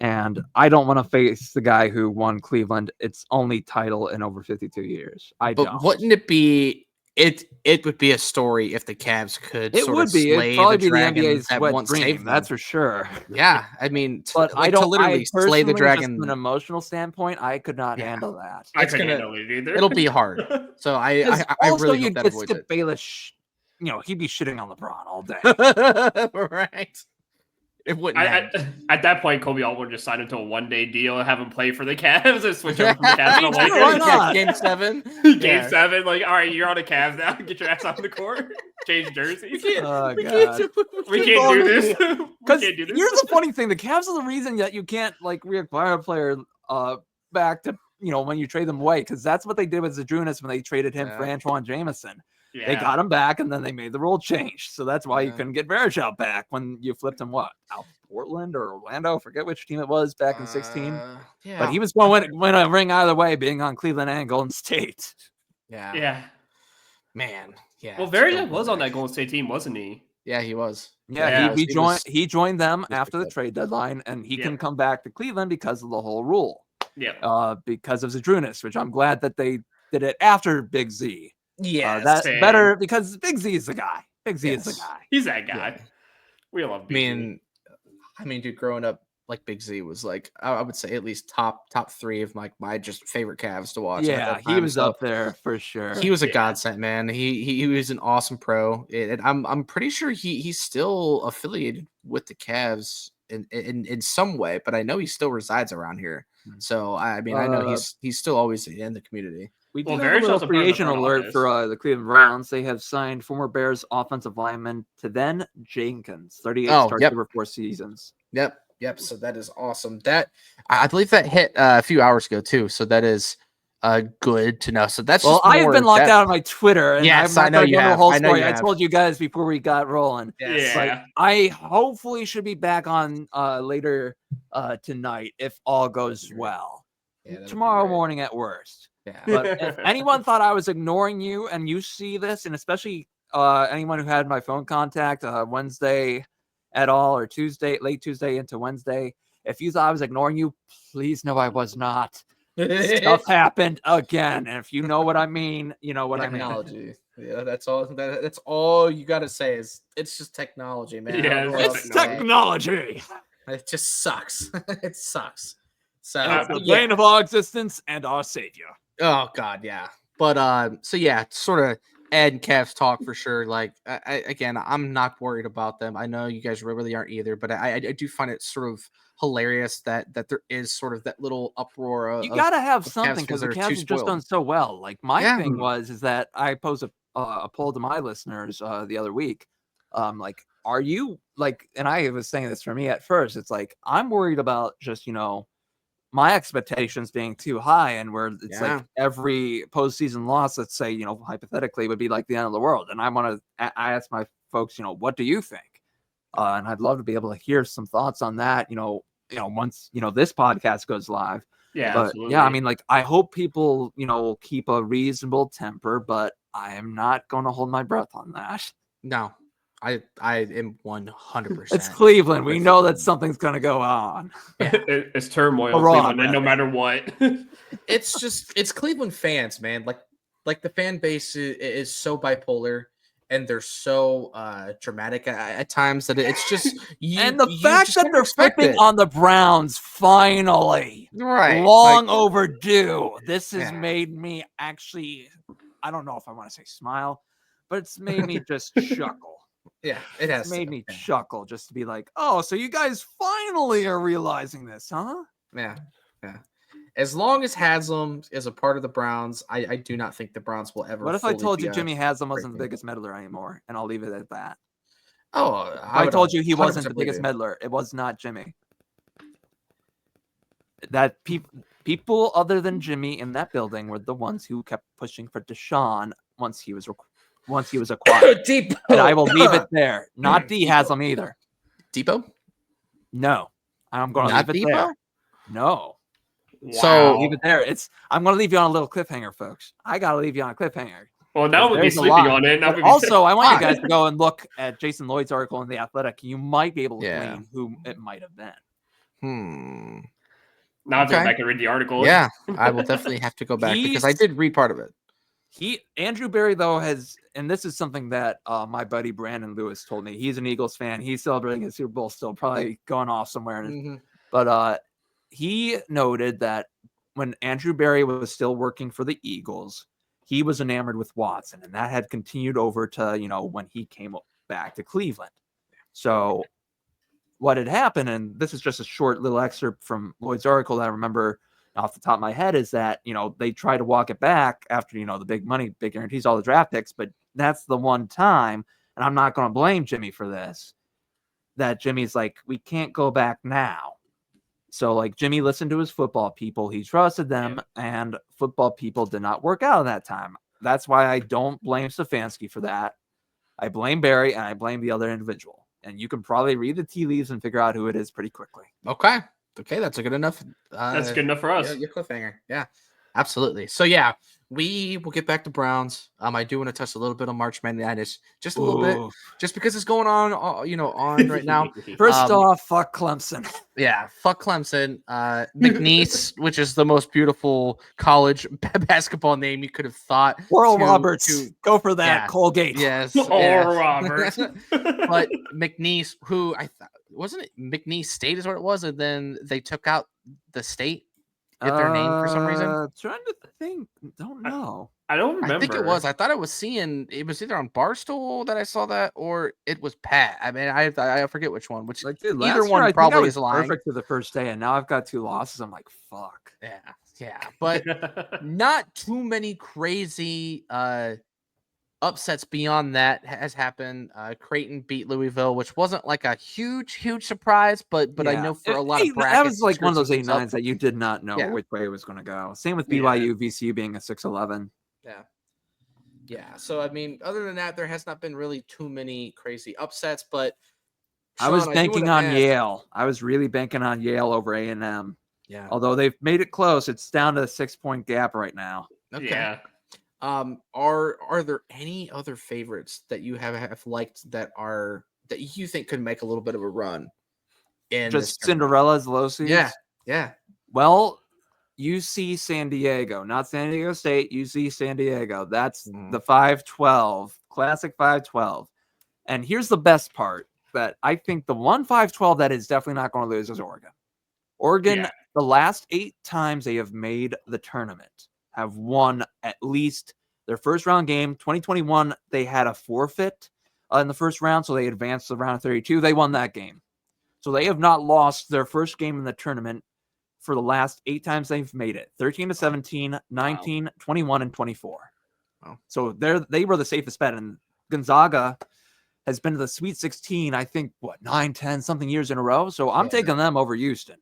And I don't want to face the guy who won Cleveland its only title in over 52 years. But wouldn't it be? It would be a story if the Cavs could. It would be. It'd probably be the NBA's wet dream. That's for sure. Yeah, I mean, but I don't literally slay the dragon. From an emotional standpoint, I could not handle that. I couldn't handle it either. It'll be hard. So I really hope that avoids Skip Bayless. He'd be shitting on LeBron all day. Right. It wouldn't. At that point, Kobe Altman just signed into a 1-day deal and have him play for the Cavs and switch over from the Cavs to the Lakers. Game 7. Game 7. Like, all right, you're on the Cavs now. Get your ass on the court. Change jerseys. We can't do this. Because here's the funny thing: the Cavs are the reason that you can't like reacquire a player back to when you trade them away, because that's what they did with Zadrunas when they traded him for Antoine Jameson. Yeah. They got him back, and then they made the rule change. So that's why you couldn't get Varejao back when you flipped him out Portland or Orlando, forget which team it was back in 16. But he was going to win a ring either way, being on Cleveland and Golden State. Yeah. Man. Yeah. Well, Varejao was on that Golden State team, wasn't he? Yeah, he was. Yeah, he joined them after the trade deadline, and he can come back to Cleveland because of the whole rule. Yeah. Because of Zadrunas, which I'm glad that they did it after Big Z. Yeah, that's better because Big Z is the guy. Big Z is the guy. He's that guy. Yeah. We love Big Z. I mean, dude, growing up, like Big Z was like, I would say at least top 3 of my just favorite Cavs to watch. Yeah, he was up there for sure. He was a godsend, man. He was an awesome pro. And I'm pretty sure he's still affiliated with the Cavs in some way, but I know he still resides around here. So I mean, I know he's still always in the community. We do have a little free agent alert for the Cleveland Browns. They have signed former Bears offensive lineman Tevin Jenkins, 38 starts over 4 seasons. Yep. So that is awesome. That I believe that hit a few hours ago too. So that is good to know. So that's I have been locked out of my Twitter. And yes, I know you have. The whole story. I told you guys before we got rolling. Yes. Yeah. I hopefully should be back on later tonight if all goes well. Yeah, tomorrow morning at worst. Yeah. But if anyone thought I was ignoring you and you see this, and especially anyone who had my phone contact Wednesday at all, or late Tuesday into Wednesday, if you thought I was ignoring you, please know I was not. Stuff happened again. And if you know what I mean, you know what technology. I mean. Yeah, that's all. That's all you got to say is it's just technology, man. Yeah, it's technology. It just sucks. It sucks. So the bane of our existence and our savior. Oh God, yeah. But so yeah, sort of Ed and Cavs talk for sure. Like again, I'm not worried about them. I know you guys really aren't either, but I do find it sort of hilarious that there is sort of that little uproar. You got to have something because the Cavs have just done so well. Like my thing is that I posed a poll to my listeners the other week. Like, are you like? And I was saying this for me at first. It's like I'm worried about just my expectations being too high, and where it's like every postseason loss, let's say, hypothetically, would be like the end of the world. And I ask my folks, what do you think? And I'd love to be able to hear some thoughts on that, once, this podcast goes live. Yeah. But absolutely. yeah, I mean, like, I hope people, keep a reasonable temper, but I am not going to hold my breath on that. No, I am 100%. It's Cleveland. We know that something's going to go on. Yeah. It's turmoil in Hurrah, Cleveland, no matter what. It's Cleveland fans, man. Like the fan base is so bipolar, and they're so dramatic at times that it's just and the fact that they're flipping on the Browns finally, right, long overdue. This has Yeah. made me actually, I don't know if I want to say smile, but it's made me just chuckle. Yeah, it has It's made me chuckle just to be like, oh, so you guys finally are realizing this, huh? Yeah. As long as Haslam is a part of the Browns, I do not think the Browns will ever. What if I fully told be you a Jimmy Haslam wasn't the great biggest meddler anymore? And I'll leave it at that. Oh, If I told you he wasn't the believe biggest you. meddler, it was not Jimmy. That people other than Jimmy in that building were the ones who kept pushing for Deshaun once he was acquired. Depot. And I will leave it there. Not D Haslam either. Depot? No. I'm going to Not leave it Depot? there. No. So leave it there. I'm going to leave you on a little cliffhanger, folks. I got to leave you on a cliffhanger. Well, now we'll be There's a sleeping lot. on it. Now But also, I want you guys to go and look at Jason Lloyd's article in The Athletic. You might be able to glean who it might have been. Now I have to go back and read the article. Yeah, I will definitely have to go back because I did read part of it. Andrew Berry, though, has, and this is something that my buddy Brandon Lewis told me. He's an Eagles fan. He's celebrating his Super Bowl still, probably going off somewhere. But he noted that when Andrew Berry was still working for the Eagles, he was enamored with Watson, and that had continued over to, when he came back to Cleveland. So what had happened, and this is just a short little excerpt from Lloyd's article that I remember off the top of my head, is that, they tried to walk it back after, the big money, big guarantees, all the draft picks, but that's the one time, and I'm not going to blame Jimmy for this, that Jimmy's like, we can't go back now. So, like, Jimmy listened to his football people. He trusted them, and football people did not work out at that time. That's why I don't blame Stefanski for that. I blame Barry, and I blame the other individual. And you can probably read the tea leaves and figure out who it is pretty quickly. Okay, that's a good enough. That's good enough for us. Your cliffhanger. Yeah, absolutely. So, yeah, we will get back to Browns. I do want to touch a little bit on March Madness, just a little bit, just because it's going on, on right now. First off, fuck Clemson. Yeah, fuck Clemson. McNeese, which is the most beautiful college basketball name you could have thought. Oral Roberts, go for that. Yeah. Colgate. Yes, Oral Roberts. But McNeese, who I thought wasn't it McNeese State is what it was, and then they took out the state. Get their name for some reason. Trying to think. Don't know. I don't remember. I think it was. I thought I was seeing. It was either on Barstool that I saw that, or it was Pat. I mean, I forget which one. Which either one probably is lying. Perfect to the first day, and now I've got 2 losses. I'm like, fuck. Yeah. But not too many crazy upsets beyond that has happened. Creighton beat Louisville, which wasn't like a huge surprise, but I know for a lot of brackets, that was like one of those 8-9s that you did not know which way it was going to go. Same with BYU, VCU being a 6-11. Yeah. So I mean, other than that, there has not been really too many crazy upsets. But Sean, I was banking on Yale. I was really banking on Yale over A&M. Yeah. Although they've made it close, it's down to a 6-point gap right now. Okay. Yeah. Are there any other favorites that you have liked that you think could make a little bit of a run? In just Cinderella's low seeds? Yeah. Well, UC San Diego, not San Diego State, UC San Diego. That's the 5-12, classic 5-12. And here's the best part, that I think the one 5-12 that is definitely not going to lose is Oregon. Oregon, the last 8 times they have made the tournament, have won at least their first round game. 2021, they had a forfeit in the first round, so they advanced to the round of 32. They won that game. So they have not lost their first game in the tournament for the last 8 times they've made it. 13-17, 19, 21, and 24. Wow. So they were the safest bet. And Gonzaga has been to the Sweet 16, I think, 9, 10, something years in a row. So I'm taking them over Houston.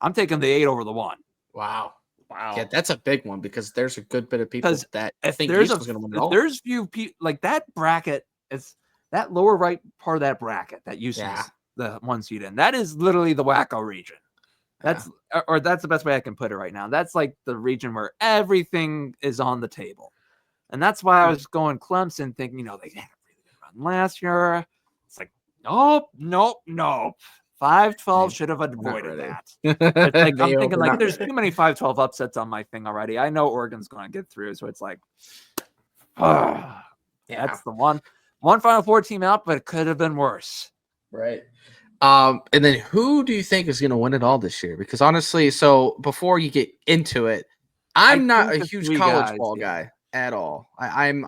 I'm taking the 8 over the 1. Wow. Yeah, that's a big one because there's a good bit of people that think Houston's going to win it all. There's few people like that bracket. It's that lower right part of that bracket that Houston's the 1 seed in. That is literally the wacko region. That's that's the best way I can put it right now. That's like the region where everything is on the table, and that's why I was going Clemson, thinking they had a really good run. last year. It's like, nope. 5-12 should have avoided that. It's like I'm thinking like there's too many 5-12 upsets on my thing already. I know Oregon's going to get through, so it's like, that's the one Final Four team out, but it could have been worse. Right. And then who do you think is going to win it all this year? Because honestly, so before you get into it, I'm not a huge college ball guy at all. I'm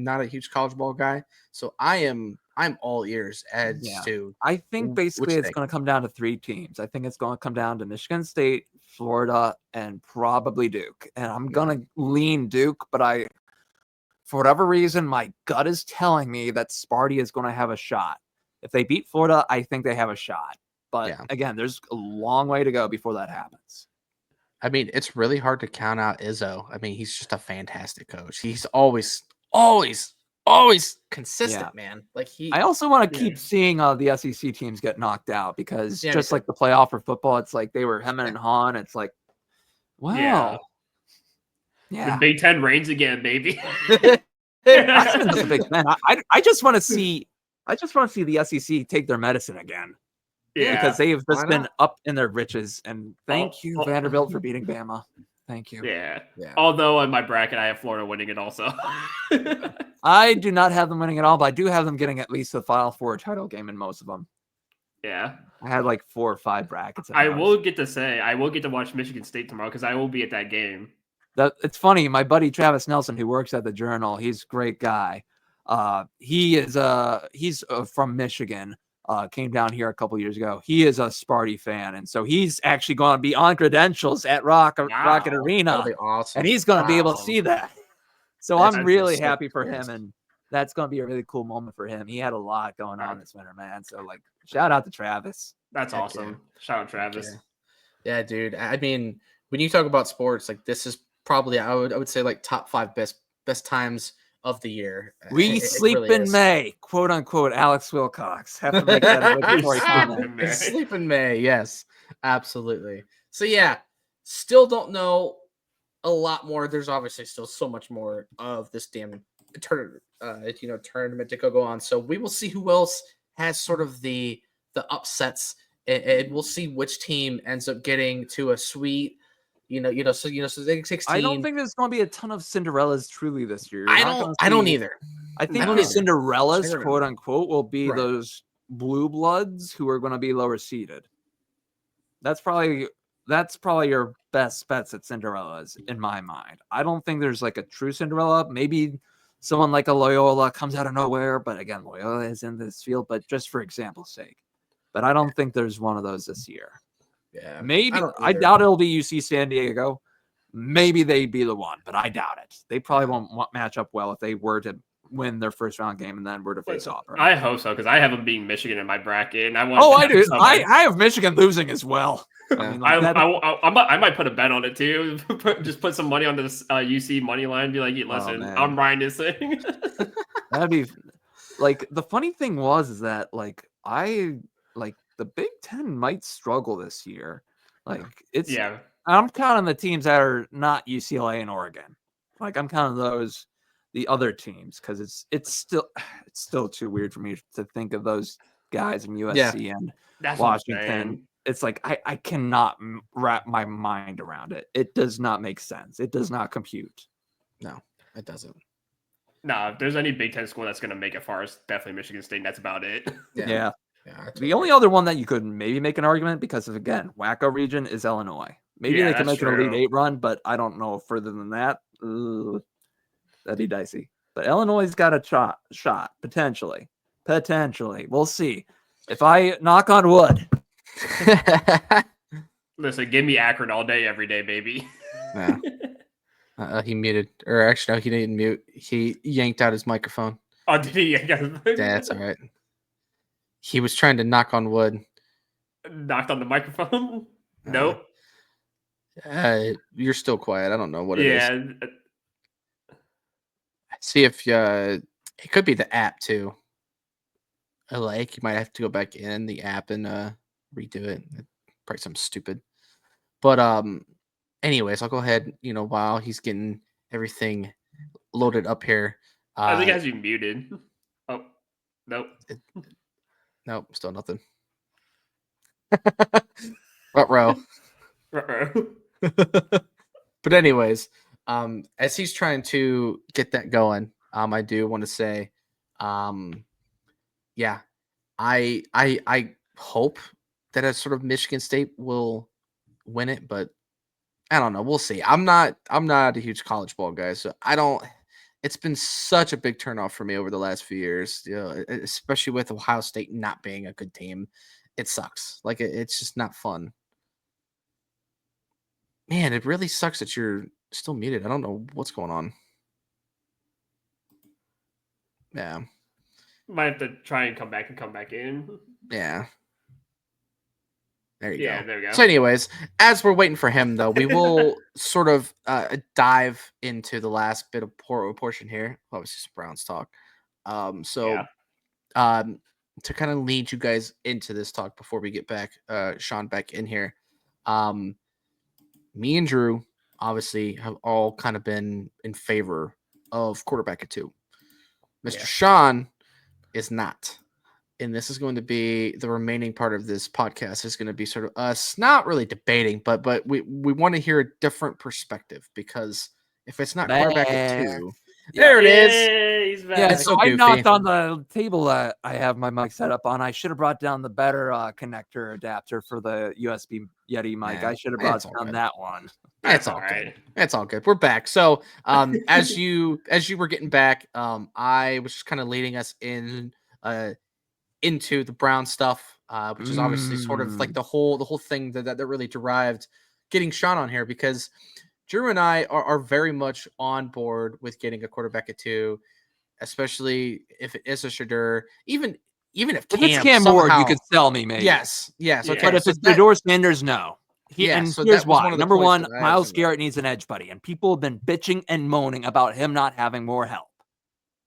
not a huge college ball guy, so I'm all ears as to. I think basically it's going to come down to 3 teams. I think it's going to come down to Michigan State, Florida, and probably Duke. And I'm going to lean Duke, but for whatever reason, my gut is telling me that Sparty is going to have a shot. If they beat Florida, I think they have a shot. But again, there's a long way to go before that happens. I mean, it's really hard to count out Izzo. I mean, he's just a fantastic coach. He's always consistent, man. Like I also want to keep seeing the SEC teams get knocked out because just like the playoff for football, it's like they were hemming and hawing. It's like, wow. The Big Ten reigns again, baby. The Big Ten. I just want to see. I just want to see the SEC take their medicine again. Yeah, because they have just been up in their riches. And thank you, Vanderbilt, for beating Bama. Thank you. Yeah. Although in my bracket, I have Florida winning it also. I do not have them winning it all, but I do have them getting at least the Final Four title game in most of them. Yeah. I had like 4 or 5 brackets. I will get to watch Michigan State tomorrow because I will be at that game. It's funny. My buddy Travis Nelson, who works at the Journal, he's a great guy. He's from Michigan. Came down here a couple years ago. He is a Sparty fan, and so he's actually going to be on credentials at Rocket Arena. That'll be awesome. And he's going to be able to see that. So I'm really happy for him, and that's going to be a really cool moment for him. He had a lot going on this winter, man. So like, shout out to Travis. That's awesome. Shout out Travis. Yeah, dude. I mean, when you talk about sports, like this is probably I would say like top 5 best times of the year. We sleep really in May, quote unquote. Alex Wilcox. Have to make that before he comments. Sleep in May, yes, absolutely. So yeah, still don't know a lot more. There's obviously still so much more of this damn tournament to go on. So we will see who else has sort of the upsets, and we'll see which team ends up getting to a sweet. So they 16. I don't think there's going to be a ton of Cinderellas truly this year. I don't either. I think the Cinderellas, quote unquote, will be those blue bloods who are going to be lower seeded. That's probably your best bets at Cinderellas in my mind. I don't think there's like a true Cinderella. Maybe someone like a Loyola comes out of nowhere, but again, Loyola is in this field, but just for example's sake. But I don't think there's one of those this year. Yeah, maybe I doubt it'll be UC San Diego. Maybe they'd be the one, but I doubt it. They probably won't match up well if they were to win their first round game and then were to face off. Right? I hope so because I have them beating Michigan in my bracket, and I want. I do. I have Michigan losing as well. Yeah. I might put a bet on it too. Just put some money on this UC money line. And be like, listen, I'm riding this thing. That'd be like the funny thing is that the Big Ten might struggle this year. I'm counting the teams that are not UCLA and Oregon. Like I'm counting the other teams because it's still too weird for me to think of those guys in USC and Washington. It's like I cannot wrap my mind around it. It does not make sense. It does not compute. No, it doesn't. No, if there's any Big Ten school that's going to make it far, it's definitely Michigan State. And that's about it. Yeah. The only other one that you could maybe make an argument because of, again, wacko region is Illinois. Maybe they can make an Elite 8 run, but I don't know further than that. That'd be dicey. But Illinois has got a shot, potentially. We'll see. If I knock on wood. Listen, give me Akron all day, every day, baby. Yeah. He muted. Or actually, no, he didn't mute. He yanked out his microphone. Oh, did he? Yeah, that's all right. He was trying to knock on wood. Knocked on the microphone? Nope. You're still quiet. I don't know what it is. Yeah. See if it could be the app too. Like you might have to go back in the app and redo it. Probably something stupid. But anyways, I'll go ahead, while he's getting everything loaded up here. I think it has you muted. Oh. Nope. Nope, still nothing. Ruh-roh. But anyways, as he's trying to get that going, I do want to say, yeah, I hope that a sort of Michigan State will win it, but I don't know. We'll see. I'm not a huge college ball guy, so I don't. It's been such a big turnoff for me over the last few years, especially with Ohio State not being a good team. It sucks. Like it's just not fun. Man, it really sucks that you're still muted. I don't know what's going on. Yeah. Might have to try and come back in. Yeah. There you Yeah, go. there we go. So, anyways, as we're waiting for him, though, we will sort of dive into the last bit of portion here. Obviously, some Browns talk. To kind of lead you guys into this talk before we get back, Sean, back in here. Me and Drew obviously have all kind of been in favor of quarterback at 2. Mr. Sean is not. And this is going to be the remaining part of this podcast is going to be sort of us not really debating, but we want to hear a different perspective, because if it's not quarterback at 2, there it is. He's back. Yeah, It's so so I goofy. knocked on the table that I have my mic set up on. I should have brought down the better connector adapter for the USB Yeti mic. I should have brought down that one. That's all right. It's all good. We're back. So as you were getting back, I was just kind of leading us in into the Brown stuff, which is obviously sort of like the whole thing that really derived getting Sean on here, because Drew and I are very much on board with getting a quarterback at 2, especially if it is a Shedeur. Even if Cam Ward, you could sell me, maybe. Yes. Okay. But if it's Shedeur Sanders, no. So here's why. Number one, that Myles Garrett needs an edge buddy, and people have been bitching and moaning about him not having more help.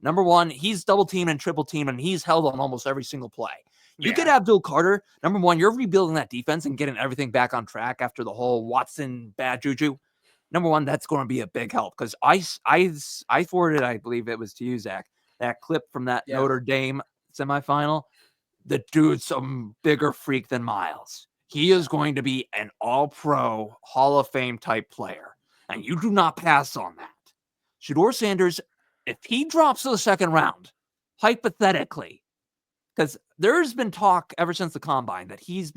Number one, he's double teamed and triple teamed, and he's held on almost every single play. You get Abdul Carter. Number one, you're rebuilding that defense and getting everything back on track after the whole Watson bad juju. Number one, that's going to be a big help, because I forwarded, I believe it was to you, Zach, that clip from that Notre Dame semifinal. The dude's some bigger freak than Myles. He is going to be an all-pro, Hall of Fame type player, and you do not pass on that. Shedeur Sanders, if he drops to the second round, hypothetically, because there's been talk ever since the combine that he's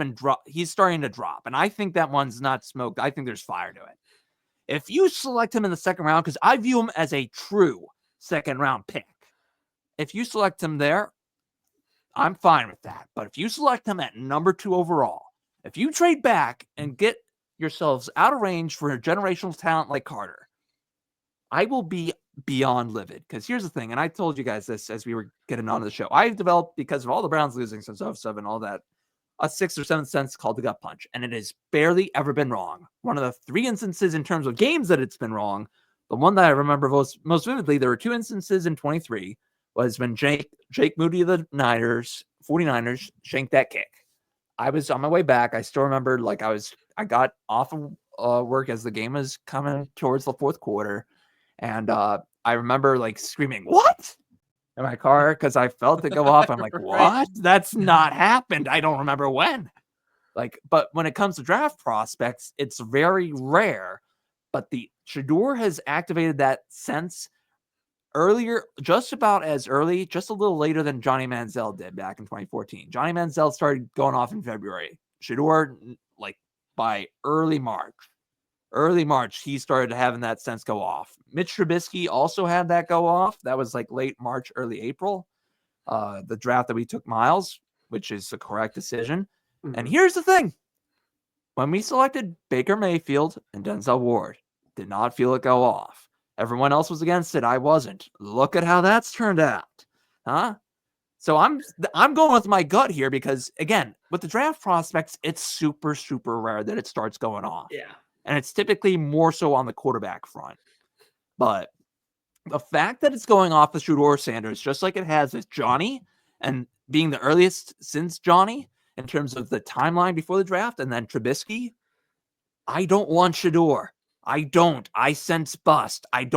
starting to drop, and I think that one's not smoked. I think there's fire to it. If you select him in the second round, because I view him as a true second round pick, if you select him there, I'm fine with that. But if you select him at number 2 overall, if you trade back and get yourselves out of range for a generational talent like Carter, I will be beyond livid. Because here's the thing, and I told you guys this as we were getting onto the show. I've developed, because of all the Browns losing since 2007 and all that, a 6th or 7th sense called the gut punch, and it has barely ever been wrong. One of the 3 instances in terms of games that it's been wrong, the one that I remember most vividly, there were 2 instances in 23, was when Jake Moody of the 49ers shanked that kick. I was on my way back. I still remember, like, I got off of work as the game was coming towards the 4th quarter, and I remember, like, screaming, "What?" in my car, because I felt it go off. I'm like, what? That's not happened. I don't remember when. Like, but when it comes to draft prospects, it's very rare. But the Shedeur has activated that sense earlier, just about as early, just a little later than Johnny Manziel did back in 2014. Johnny Manziel started going off in February. Shedeur, like, by early March, he started having that sense go off. Mitch Trubisky also had that go off. That was like late March, early April. The draft that we took Myles, which is the correct decision. Mm-hmm. And here's the thing. When we selected Baker Mayfield and Denzel Ward, did not feel it go off. Everyone else was against it. I wasn't. Look at how that's turned out. Huh? So I'm going with my gut here, because, again, with the draft prospects, it's super, super rare that it starts going off. Yeah. And it's typically more so on the quarterback front. But the fact that it's going off with Shedeur Sanders, just like it has with Johnny, and being the earliest since Johnny in terms of the timeline before the draft, and then Trubisky, I don't want Shedeur. I don't. I sense bust. I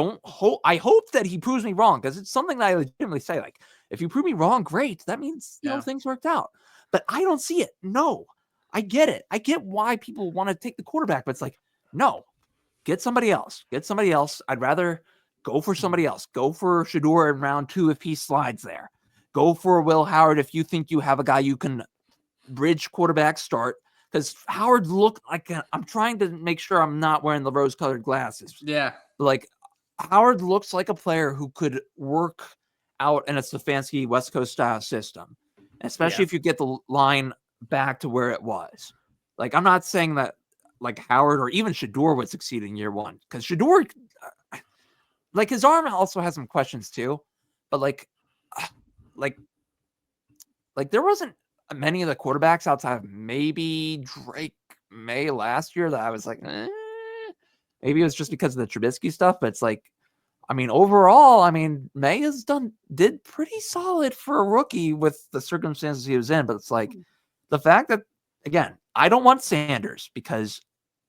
hope that he proves me wrong, because it's something that I legitimately say, like, If you prove me wrong, great. That means, you know, things worked out. But I don't see it. No, I get it. I get why people want to take the quarterback, but it's like, no, get somebody else. Get somebody else. I'd rather go for somebody else. Go for Shedeur in round 2 if he slides there. Go for Will Howard if you think you have a guy you can bridge quarterback start. Because Howard looked like I'm trying to make sure I'm not wearing the rose-colored glasses. Yeah. Like, Howard looks like a player who could work out in a Stefanski West Coast style system, especially if you get the line back to where it was. Like, I'm not saying that like Howard or even Shedeur would succeed in year 1, because Shedeur, like, his arm also has some questions too, but like there wasn't many of the quarterbacks outside of maybe Drake May last year that I was like, maybe it was just because of the Trubisky stuff, but it's like, I mean, overall, I mean, May did pretty solid for a rookie with the circumstances he was in, but it's like the fact that, again, I don't want Sanders because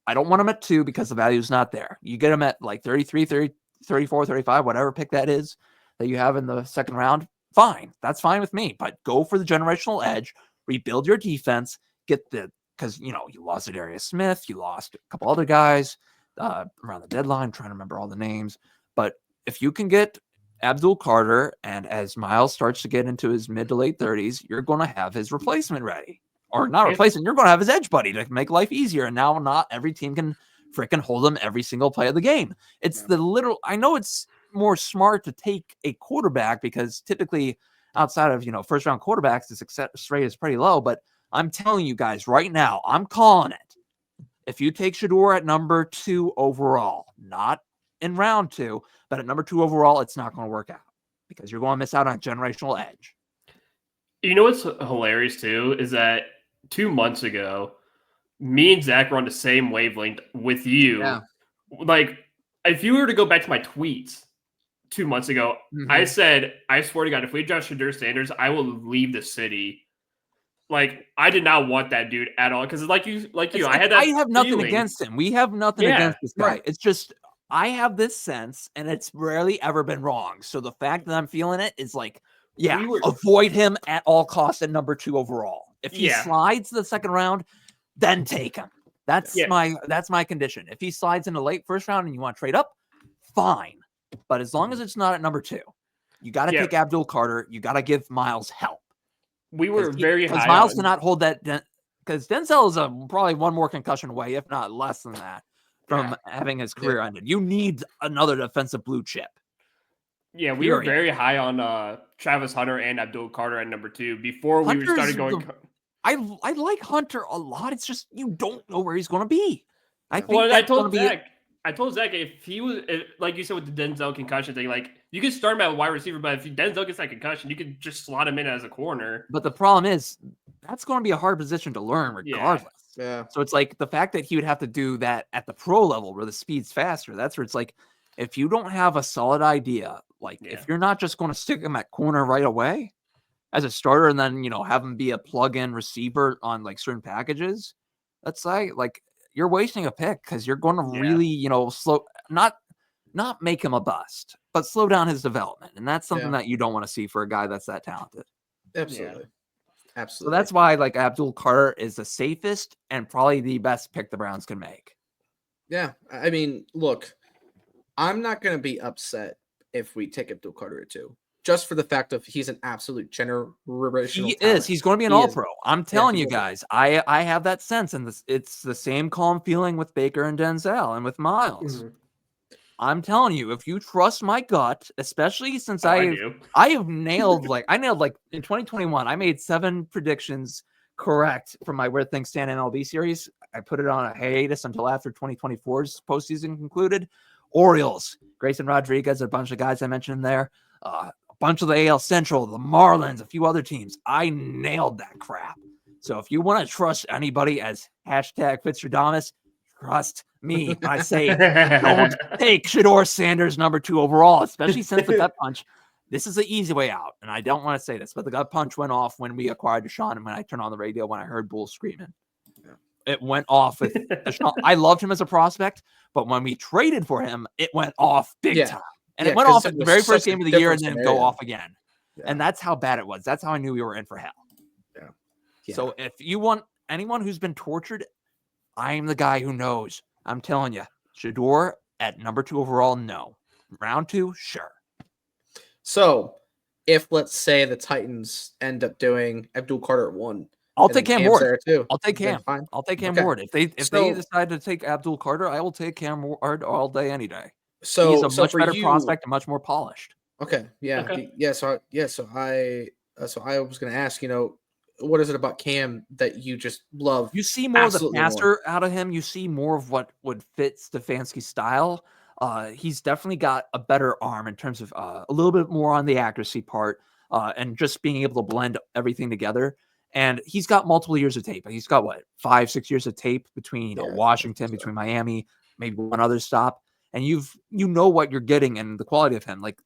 I don't want him at 2 because the value is not there. You get him at like 33, 30, 34, 35, whatever pick that is that you have in the second round, fine. That's fine with me, but go for the generational edge, rebuild your defense, because, you know, you lost Darius Smith, you lost a couple other guys around the deadline, I'm trying to remember all the names, but if you can get Abdul Carter, and as Miles starts to get into his mid to late 30s, you're going to have his replacement ready. Or not replacement, you're going to have his edge buddy to make life easier. And now not every team can freaking hold him every single play of the game. It's I know it's more smart to take a quarterback because typically outside of, you know, first round quarterbacks, the success rate is pretty low. But I'm telling you guys right now, I'm calling it. If you take Shedeur at number 2 overall, not in round 2, but at number 2 overall, it's not going to work out because you're going to miss out on generational edge. You know what's hilarious too is that 2 months ago, me and Zach were on the same wavelength with you. Yeah. Like, if you were to go back to my tweets 2 months ago, I said, I swear to God, if we draft Shedeur Sanders, I will leave the city. Like, I did not want that dude at all. Because I had that I have nothing feeling. Against him. We have nothing against this guy. Right. It's just, I have this sense, and it's rarely ever been wrong. So the fact that I'm feeling it is like, avoid him at all costs at number 2 overall. If he slides the second round, then take him. That's my condition. If he slides in the late first round and you want to trade up, fine. But as long as it's not at number 2, you got to take Abdul Carter. You got to give Miles help. We were very high. Because Miles cannot hold that. Because Denzel is probably one more concussion away, if not less than that, from having his career ended. You need another defensive blue chip. Yeah, we were very high on Travis Hunter and Abdul Carter at number 2 before we started going. I like Hunter a lot. It's just you don't know where he's going to be. I told Zach if he was like you said with the Denzel concussion thing, like you could start him at wide receiver, but if Denzel gets that concussion, you could just slot him in as a corner. But the problem is that's going to be a hard position to learn regardless. Yeah. So it's like the fact that he would have to do that at the pro level where the speed's faster. That's where it's like if you don't have a solid idea, like if you're not just going to stick him at corner right away as a starter and then, you know, have him be a plug-in receiver on like certain packages, let's say like you're wasting a pick because you're going to really, you know, not make him a bust, but slow down his development. And that's something that you don't want to see for a guy that's that talented. Absolutely. Yeah. Absolutely. So that's why like Abdul Carter is the safest and probably the best pick the Browns can make. Yeah. I mean, look, I'm not going to be upset if we take Abdul Carter at 2. Just for the fact of he's an absolute generational talent. He's going to be an all-pro. I'm telling you guys, I have that sense, and it's the same calm feeling with Baker and Denzel and with Miles. I'm telling you, if you trust my gut, especially since I have nailed in 2021, I made 7 predictions correct from my Where Things Stand MLB series. I put it on a hiatus until after 2024's postseason concluded. Orioles, Grayson Rodriguez, a bunch of guys I mentioned there. A bunch of the AL Central, the Marlins, a few other teams. I nailed that crap. So if you want to trust anybody as #Fitzgerald, trust me. I say don't take Shedeur Sanders number 2 overall, especially since the gut punch. This is the easy way out. And I don't want to say this, but the gut punch went off when we acquired Deshaun and when I turned on the radio when I heard Bull screaming. It went off with Deshaun. I loved him as a prospect, but when we traded for him, it went off big time. And it went off at the very first game of the year and then go off again. And that's how bad it was. That's how I knew we were in for hell. Yeah. So if you want anyone who's been tortured, I'm the guy who knows. I'm telling you, Shedeur at number 2 overall, no. Round 2, sure. So if, let's say, the Titans end up doing Abdul Carter at 1, I'll take Cam Ward. There too, I'll take Cam. Fine. I'll take Cam Ward. If they decide to take Abdul Carter, I will take Cam Ward all day, any day. So he's a much better prospect and much more polished. Okay. Yeah. Okay. Yeah. So I was going to ask, what is it about Cam that you just love? You see more of the passer out of him. You see more of what would fit Stefanski's style. He's definitely got a better arm in terms of a little bit more on the accuracy part and just being able to blend everything together. And he's got multiple years of tape. He's got 5-6 years of tape between Washington, between Miami, maybe one other stop. And you know what you're getting and the quality of him. Like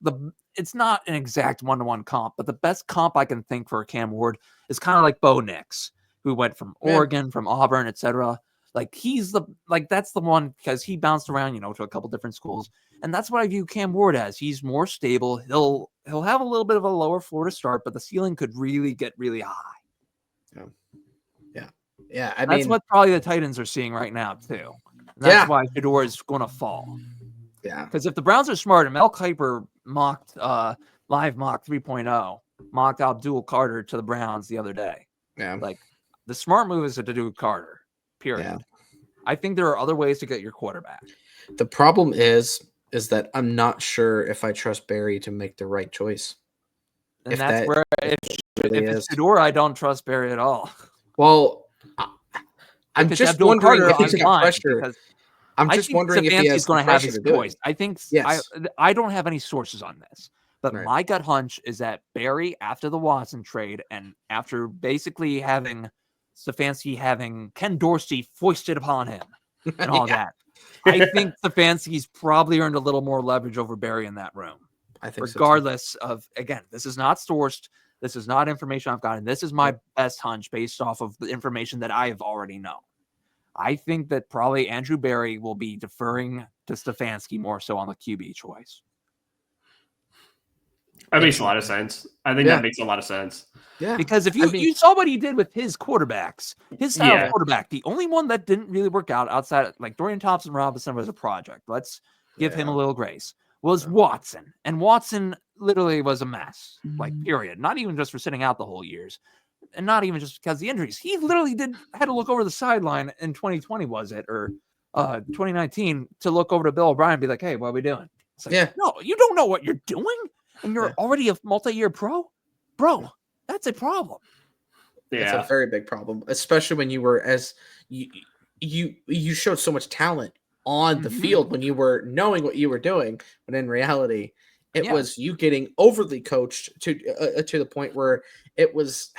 it's not an exact 1-to-1 comp, but the best comp I can think for Cam Ward is kind of like Bo Nix, who went from Oregon, from Auburn, etc. Like that's the one because he bounced around, to a couple different schools. And that's what I view Cam Ward as. He's more stable. He'll have a little bit of a lower floor to start, but the ceiling could really get really high. Yeah. That's what probably the Titans are seeing right now too. And that's why Shedeur is going to fall. Yeah. Because if the Browns are smart, and Mel Kiper mocked live mock 3.0, mocked Abdul Carter to the Browns the other day. Yeah. Like the smart move is to do Carter. Period. Yeah. I think there are other ways to get your quarterback. The problem is that I'm not sure if I trust Barry to make the right choice. And that's where if it's Shedeur, I don't trust Barry at all. Well, I'm just wondering if he's got pressure. I'm just wondering if he has going to have his choice. I think yes. I don't have any sources on this, but my gut hunch is that Barry, after the Watson trade and after basically having Stefanski having Ken Dorsey foisted upon him and all that, I think Stefanski's probably earned a little more leverage over Barry in that room. I think regardless of, again, this is not sourced. This is not information I've gotten. This is my best hunch based off of the information that I have already known. I think that probably Andrew Barry will be deferring to Stefanski more so on the QB choice. That makes a lot of sense. I think that makes a lot of sense. Yeah. Because if you saw what he did with his quarterbacks, his style of quarterback, the only one that didn't really work out outside of, like Dorian Thompson-Robinson was a project. Let's give him a little grace. Was Watson. And Watson literally was a mess. Like, period. Not even just for sitting out the whole years. And not even just because of the injuries. He literally had to look over the sideline in 2020, was it? Or 2019 to look over to Bill O'Brien and be like, hey, what are we doing? It's like, no, you don't know what you're doing. And you're already a multi-year pro? Bro, that's a problem. Yeah. It's a very big problem. Especially when you were you showed so much talent on the field when you were knowing what you were doing, but in reality, it was you getting overly coached to the point where it was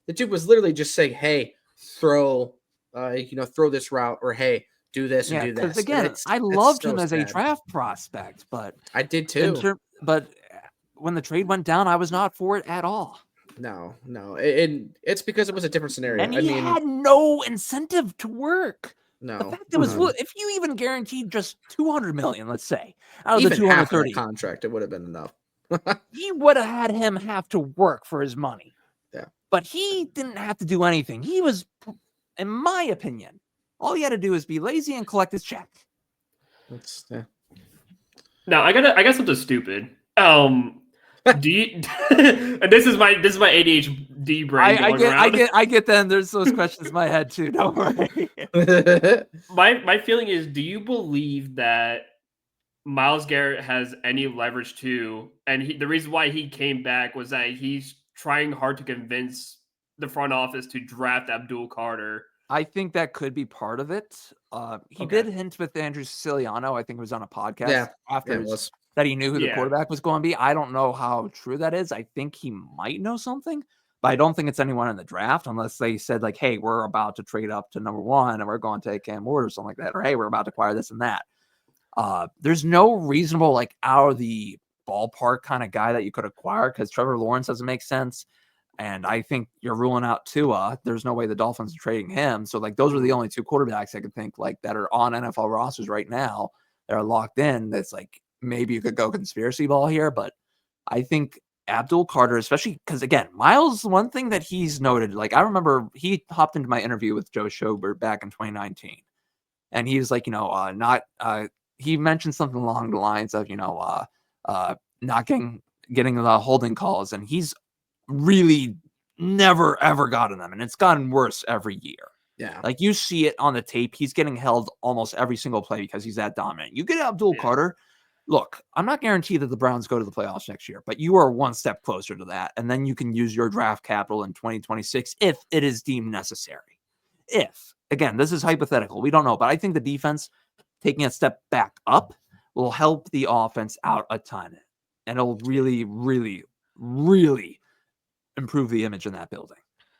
the dude was literally just saying, "Hey, throw this route," or "Hey, do this and do this." Because again, I loved him as a draft prospect, but I did too. But when the trade went down, I was not for it at all. No, and it's because it was a different scenario. And he had no incentive to work. No, the fact that was if you even guaranteed just $200 million, let's say, out of even the 230 contract, it would have been enough. He would have had him have to work for his money. Yeah, but he didn't have to do anything. He was, in my opinion, all he had to do is be lazy and collect his check. Now I got something stupid. Do you? And this is my ADHD brain. I get them. There's those questions in my head too. Don't worry. My feeling is, do you believe that Myles Garrett has any leverage too? And the reason why he came back was that he's trying hard to convince the front office to draft Abdul Carter. I think that could be part of it. He did hint with Andrew Siciliano, I think it was on a podcast after that he knew who the quarterback was going to be. I don't know how true that is. I think he might know something, but I don't think it's anyone in the draft unless they said like, hey, we're about to trade up to number 1 and we're going to take Cam Ward or something like that. Or, hey, we're about to acquire this and that. There's no reasonable, like out of the ballpark kind of guy that you could acquire because Trevor Lawrence doesn't make sense. And I think you're ruling out Tua. There's no way the Dolphins are trading him. So like those are the only 2 quarterbacks I could think like that are on NFL rosters right now that are locked in. That's like maybe you could go conspiracy ball here, but I think Abdul Carter, especially because, again, Miles, one thing that he's noted, like, I remember he hopped into my interview with Joe Schobert back in 2019, and he was like, he mentioned something along the lines of, not getting the holding calls, and he's really never, ever gotten them, and it's gotten worse every year. Yeah. Like, you see it on the tape. He's getting held almost every single play because he's that dominant. You get Abdul Carter. Look, I'm not guaranteed that the Browns go to the playoffs next year, but you are one step closer to that. And then you can use your draft capital in 2026 if it is deemed necessary. Again, this is hypothetical. We don't know, but I think the defense taking a step back up will help the offense out a ton. And it'll really, really, really improve the image in that building.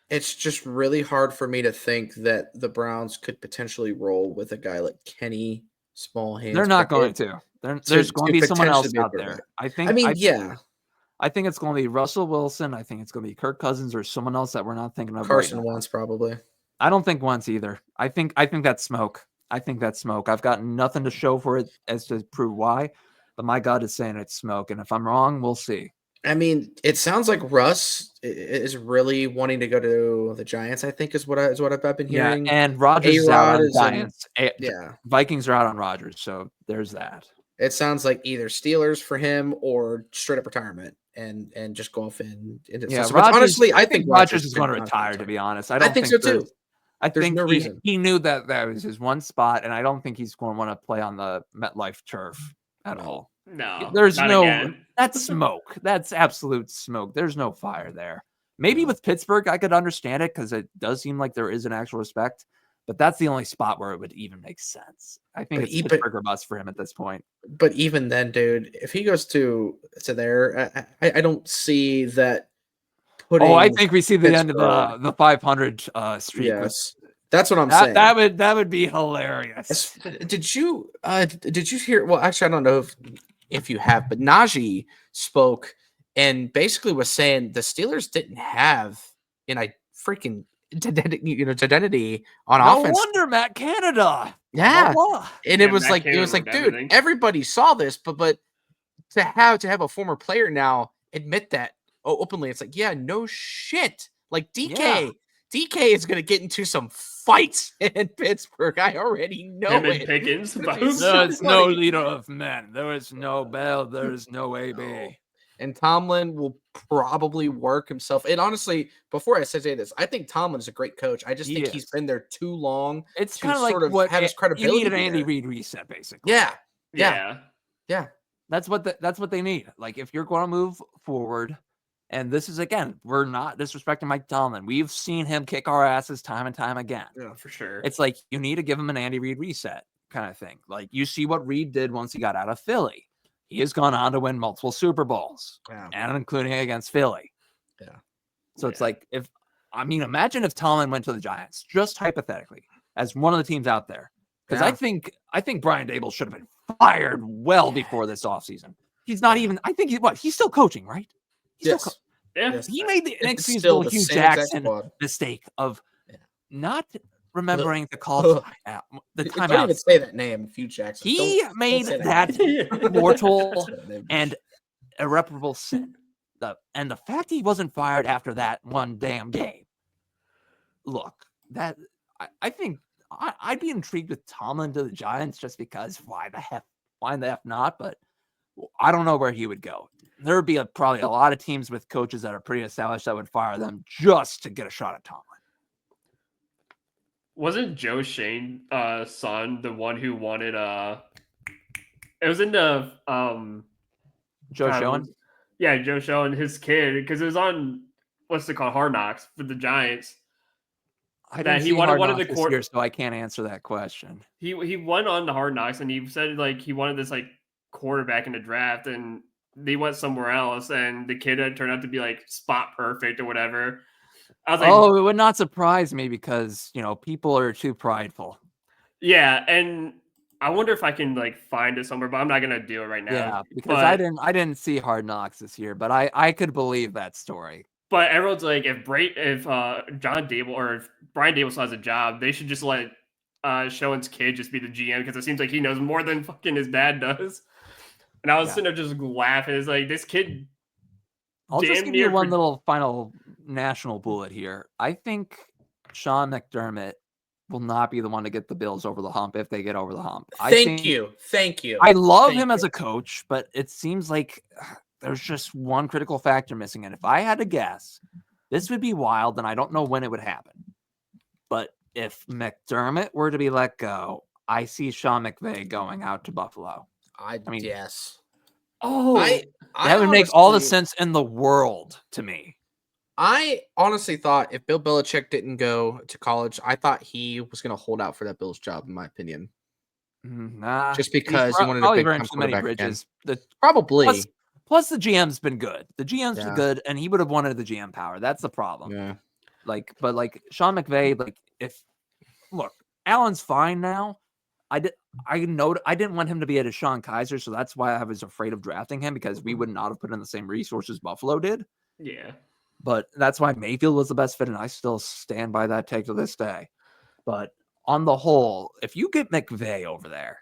It's just really hard for me to think that the Browns could potentially roll with a guy like Kenny Smallhands. They're not going to. There's going to be someone else out there. I think it's going to be Russell Wilson. I think it's going to be Kirk Cousins or someone else that we're not thinking of. Carson Wentz, probably. I don't think Wentz either. I think that's smoke. I've got nothing to show for it as to prove why, but my gut is saying it's smoke. And if I'm wrong, we'll see. I mean, it sounds like Russ is really wanting to go to the Giants, I think is what I've been hearing. Yeah, and Rodgers is out on Giants. Vikings are out on Rodgers, so there's that. It sounds like either Steelers for him or straight up retirement and just go off and Rodgers, honestly, I think Rodgers is going to retire, to be honest. I think so too. I think no reason. He knew that was his one spot, and I don't think he's going to want to play on the MetLife turf at all. No, there's no again. That's smoke. That's absolute smoke. There's no fire there. Maybe with Pittsburgh, I could understand it because it does seem like there is an actual respect, but that's the only spot where it would even make sense. I think it's Pittsburgh or bust for him at this point. But even then, dude, if he goes to there, I don't see that. I think we see the end of the 500 streak. Yes. That's what I'm saying. That would be hilarious. Did you hear? Well, actually, I don't know if you have, but Najee spoke and basically was saying the Steelers didn't have freaking identity on offense. No wonder Matt Canada. Yeah, and it was like dude, everybody saw this, but to have a former player now admit that openly, it's like, yeah, no shit. Like DK. Yeah. DK is going to get into some fights in Pittsburgh. I already know him it. And Pickens. There's no leader of men. There is no Bell. There is no AB. And Tomlin will probably work himself. And honestly, before I say this, I think Tomlin's a great coach. I just think he's been there too long. It's kind of like what have his credibility. You need an Andy Reid reset, basically. Yeah. That's what they need. Like, if you're going to move forward. And this is, again, we're not disrespecting Mike Tomlin. We've seen him kick our asses time and time again. Yeah, for sure. It's like you need to give him an Andy Reid reset kind of thing. Like, you see what Reid did once he got out of Philly. He has gone on to win multiple Super Bowls, and including against Philly. Yeah. So it's like, imagine if Tomlin went to the Giants, just hypothetically, as one of the teams out there. Because I think Brian Daboll should have been fired well before this offseason. He's not even, he's still coaching, right? He made the inexcusable Hugh Jackson mistake of not remembering to call the timeout. Don't even say that name, Hugh Jackson. He made that mortal and irreparable sin. And the fact he wasn't fired after that one damn game. Look, I think I'd be intrigued with Tomlin to the Giants just because why the heck not? But I don't know where he would go. There would be probably a lot of teams with coaches that are pretty established that would fire them just to get a shot at Tomlin. Wasn't Joe Shane's son the one who wanted it was in the Joe Schoen? Yeah, Joe Schoen, his kid, because it was on what's it called, Hard Knocks for the Giants. He wanted one of the quarters, so I can't answer that question. He went on the Hard Knocks and he said like he wanted this like quarterback in the draft, and they went somewhere else, and the kid had turned out to be like spot perfect or whatever. I was like, it would not surprise me because people are too prideful. Yeah, and I wonder if I can like find it somewhere, but I'm not gonna do it right now. Yeah, because I didn't see Hard Knocks this year, but I could believe that story. But everyone's like, if John Dable or if Brian Dable still has a job, they should just let Schoen's kid just be the GM because it seems like he knows more than fucking his dad does. And I was sitting there just laughing. It's like this kid I'll just damn give you near one little final national bullet here. I think Sean McDermott will not be the one to get the Bills over the hump if they get over the hump. Thank you. I love him as a coach, but it seems like there's just one critical factor missing. And if I had to guess, this would be wild, and I don't know when it would happen. But if McDermott were to be let go, I see Sean McVay going out to Buffalo. I mean, yes. Oh, that would make all the sense in the world to me. I honestly thought if Bill Belichick didn't go to college, I thought he was going to hold out for that Bills job, in my opinion. Nah, just because he wanted to become quarterback again. Probably. Plus, the GM's been good. The GM's been good, and he would have wanted the GM power. That's the problem. Yeah. But Sean McVay, look, Allen's fine now. I didn't want him to be a Deshaun Kaiser, so that's why I was afraid of drafting him, because we would not have put in the same resources Buffalo did. Yeah. But that's why Mayfield was the best fit, and I still stand by that take to this day. But on the whole, if you get McVay over there,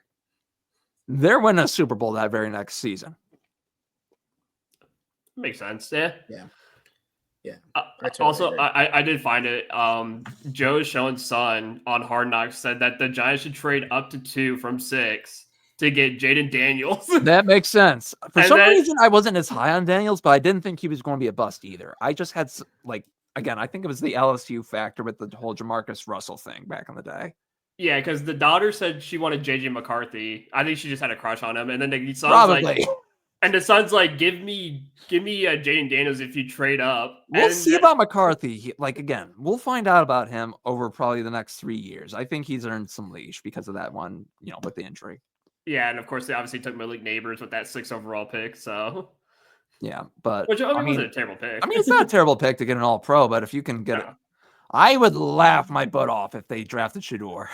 they're winning a Super Bowl that very next season. Makes sense. Yeah. Yeah. Also, I did find it. Joe Schoen's son on Hard Knocks said that the Giants should trade up to 2 from 6 to get Jaden Daniels. That makes sense. For some reason, I wasn't as high on Daniels, but I didn't think he was going to be a bust either. I just had, again, I think it was the LSU factor with the whole Jamarcus Russell thing back in the day. Yeah, because the daughter said she wanted JJ McCarthy. I think she just had a crush on him, and then the son's probably. And the son's like, give me Jaden Daniels if you trade up. We'll see about McCarthy. Again, we'll find out about him over probably the next 3 years. I think he's earned some leash because of that one, with the injury. Yeah, and of course they obviously took Malik Neighbors with that 6th overall pick. So yeah, but which wasn't a terrible pick. It's not a terrible pick to get an All-Pro, but if you can get it, I would laugh my butt off if they drafted Shedeur.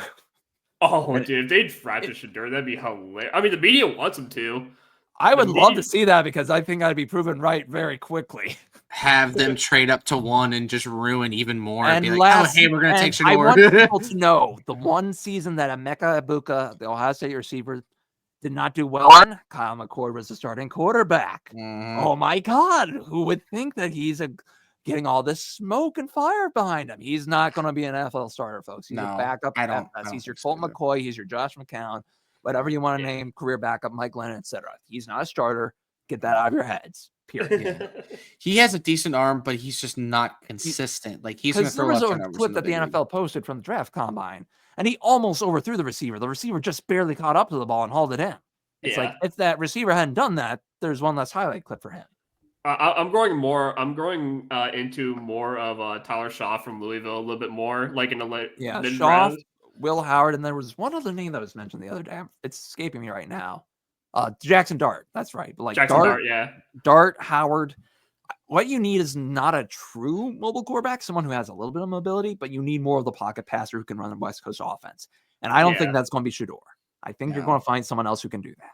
Oh, dude, if they drafted Shedeur, that'd be hilarious. I mean, the media wants him to. I would love to see that, because I think I'd be proven right very quickly. Have them trade up to 1 and just ruin even more. And be like, hey, we're going to take Shedeur. I want people to know the one season that Emeka Egbuka, the Ohio State receiver, did not do well on, Kyle McCord was the starting quarterback. Mm-hmm. Oh my God. Who would think that he's getting all this smoke and fire behind him? He's not going to be an NFL starter, folks. He's a backup. He's your Colt McCoy. He's your Josh McCown. Whatever you want to name, career backup, Mike Lennon, etc. He's not a starter. Get that out of your heads. Period. He has a decent arm, but he's just not consistent. He's going to throw there was a clip that the NFL posted from the draft combine, and he almost overthrew the receiver. The receiver just barely caught up to the ball and hauled it in. It's like, if that receiver hadn't done that, there's one less highlight clip for him. I'm growing into more of Tyler Shaw from Louisville a little bit more, in the Shaw, Will Howard, and there was one other name that was mentioned the other day. It's escaping me right now. Jackson Dart. That's right. Jackson Dart, yeah. Dart, Howard. What you need is not a true mobile quarterback, someone who has a little bit of mobility, but you need more of the pocket passer who can run the West Coast offense. And I don't think that's going to be Shedeur. I think you're going to find someone else who can do that.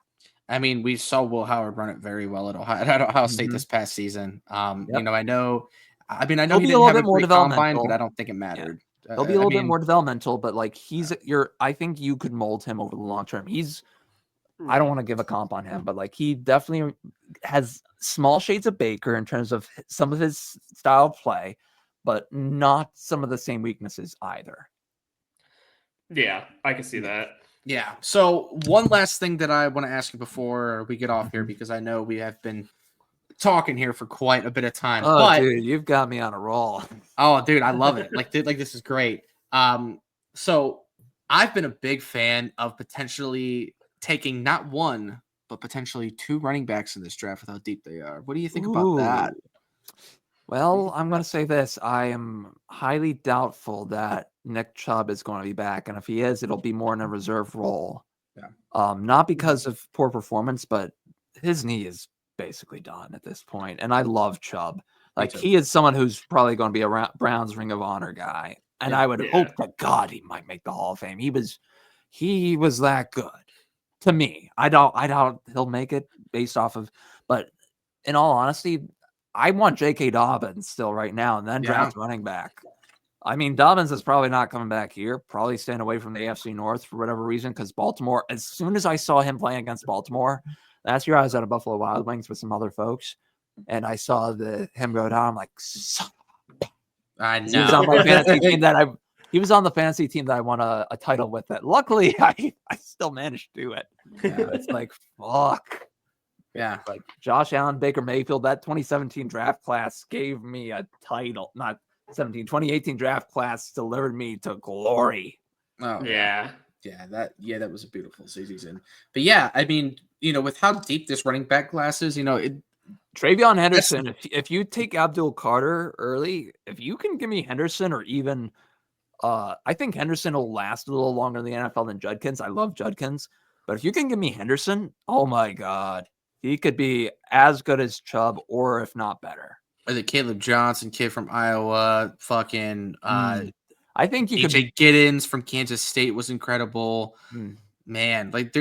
I mean, we saw Will Howard run it very well at Ohio State this past season. I know he didn't have a great combine, but I don't think it mattered. Yeah. He'll be a little bit more developmental, but I think you could mold him over the long term. I don't want to give a comp on him, but he definitely has small shades of Baker in terms of some of his style of play, but not some of the same weaknesses either. Yeah, I can see that. Yeah. So one last thing that I want to ask you before we get off here, because I know we have been talking here for quite a bit of time. Oh, dude, you've got me on a roll. Oh, dude, I love it. This is great. So I've been a big fan of potentially taking not 1, but potentially 2 running backs in this draft with how deep they are. What do you think about that? Well, I'm going to say this. I am highly doubtful that Nick Chubb is going to be back. And if he is, it'll be more in a reserve role. Yeah. Not because of poor performance, but his knee is basically done at this point. And I love Chubb. He is someone who's probably going to be a Browns Ring of Honor guy. And I would hope to God he might make the Hall of Fame. He was that good to me. I doubt he'll make it based off of, but in all honesty, I want J.K. Dobbins still right now, and then draft running back. I mean, Dobbins is probably not coming back here, probably staying away from the AFC North for whatever reason, because Baltimore, as soon as I saw him playing against Baltimore, last year I was at a Buffalo Wild Wings with some other folks. and I saw him go down. I'm like, I he was on know. my fantasy team he was on the fantasy team that I won a title with. That luckily I still managed to do it. It's like, fuck. Yeah. Like Josh Allen, Baker Mayfield, that 2017 draft class gave me a title. Not 2018 draft class delivered me to glory. Oh Yeah. Yeah, that was a beautiful season. But yeah, I mean, with how deep this running back class is, Travion Henderson, if you take Abdul Carter early, if you can give me Henderson or even I think Henderson will last a little longer in the NFL than Judkins. I love Judkins. But if you can give me Henderson, oh my God. He could be as good as Chubb or if not better. Or the Caleb Johnson kid from Iowa, fucking I think you could AJ Giddens from Kansas State was incredible. Man, like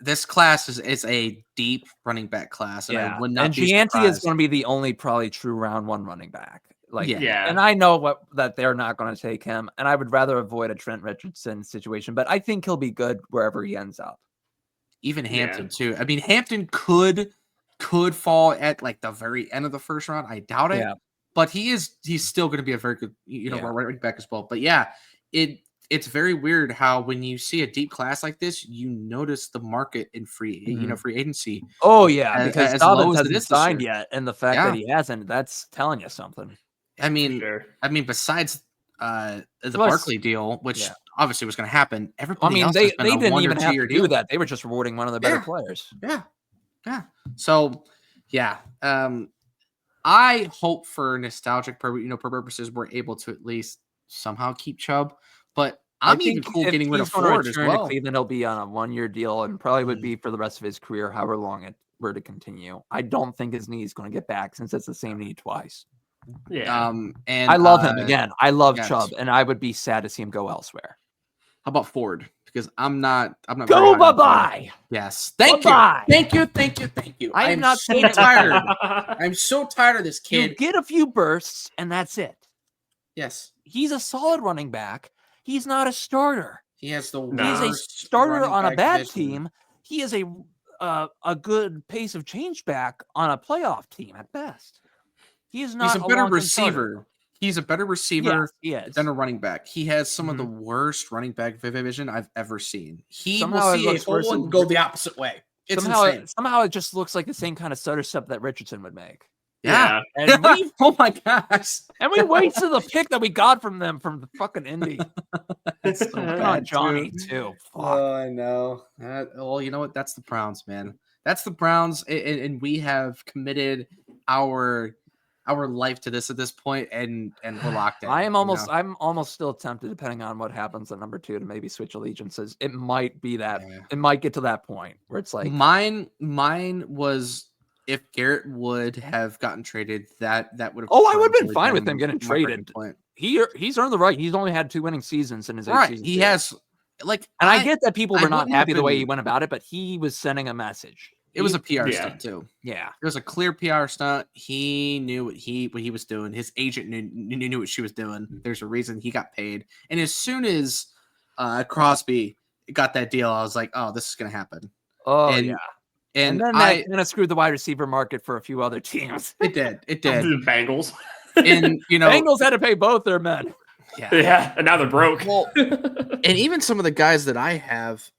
this class is a deep running back class, and I would not be Gianti surprised. is going to be the only probably true round one running back. Yeah. And I know that they're not going to take him, and I would rather avoid a Trent Richardson situation, but I think he'll be good wherever he ends up. Even Hampton too. I mean, Hampton could fall at like the very end of the first round. I doubt it, but he's still going to be a very good running back as well. But yeah, it's very weird how when you see a deep class like this, you notice the market in free agency. Oh yeah, because Dobbins hasn't signed yet, and the fact that he hasn't, that's telling you something. I mean, besides the Barkley deal, which obviously was going to happen, everybody else has been they didn't 1 even or 2 have year to deal. do that. They were just rewarding one of the better players. Yeah. So, I hope for nostalgic purposes we're able to at least somehow keep Chubb, but I'm even cool getting rid of Ford as well. To Cleveland, he'll be on a 1-year deal and probably would be for the rest of his career, however long it were to continue. I don't think his knee is going to get back since it's the same knee twice. Yeah. And I love him again. I love Chubb, and I would be sad to see him go elsewhere. How about Ford? Because I'm not go bye-bye. Yes. Thank you. I'm not so tired. I'm so tired of this kid. You get a few bursts and that's it. Yes. He's a solid running back. He's not a starter. He has the worst. He's a starter on a bad team. He is a good pace of change back on a playoff team at best. He is not. He's a better receiver. He's a better receiver than a running back. He has some of the worst running back vision I've ever seen. He will see a hole and go the opposite way. It's insane. Somehow it just looks like the same kind of stutter step that Richardson would make. Yeah. And we oh my gosh. And we wait to the pick that we got from them from the fucking Indy. That's so bad, Johnny too. Fuck. Oh, I know. Well, you know what? That's the Browns, man. That's the Browns, and we have committed our life to this at this point, and we're locked in. I'm almost still tempted, depending on what happens at number 2, to maybe switch allegiances. It might be that it might get to that point where it's like mine was if Garrett would have gotten traded, that would have. Oh, I would have been fine with him getting traded. He's earned the right. He's only had 2 winning seasons in his 8 seasons. He has and I get that people were not happy the way he went about it, but he was sending a message. It was a PR stunt too. Yeah, it was a clear PR stunt. He knew what he was doing. His agent knew what she was doing. There's a reason he got paid. And as soon as Crosby got that deal, I was like, "Oh, this is gonna happen." Oh yeah. And then that kind of screwed the wide receiver market for a few other teams. It did. The Bengals. And Bengals had to pay both their men. Yeah, and now they're broke. Well, and even some of the guys that I have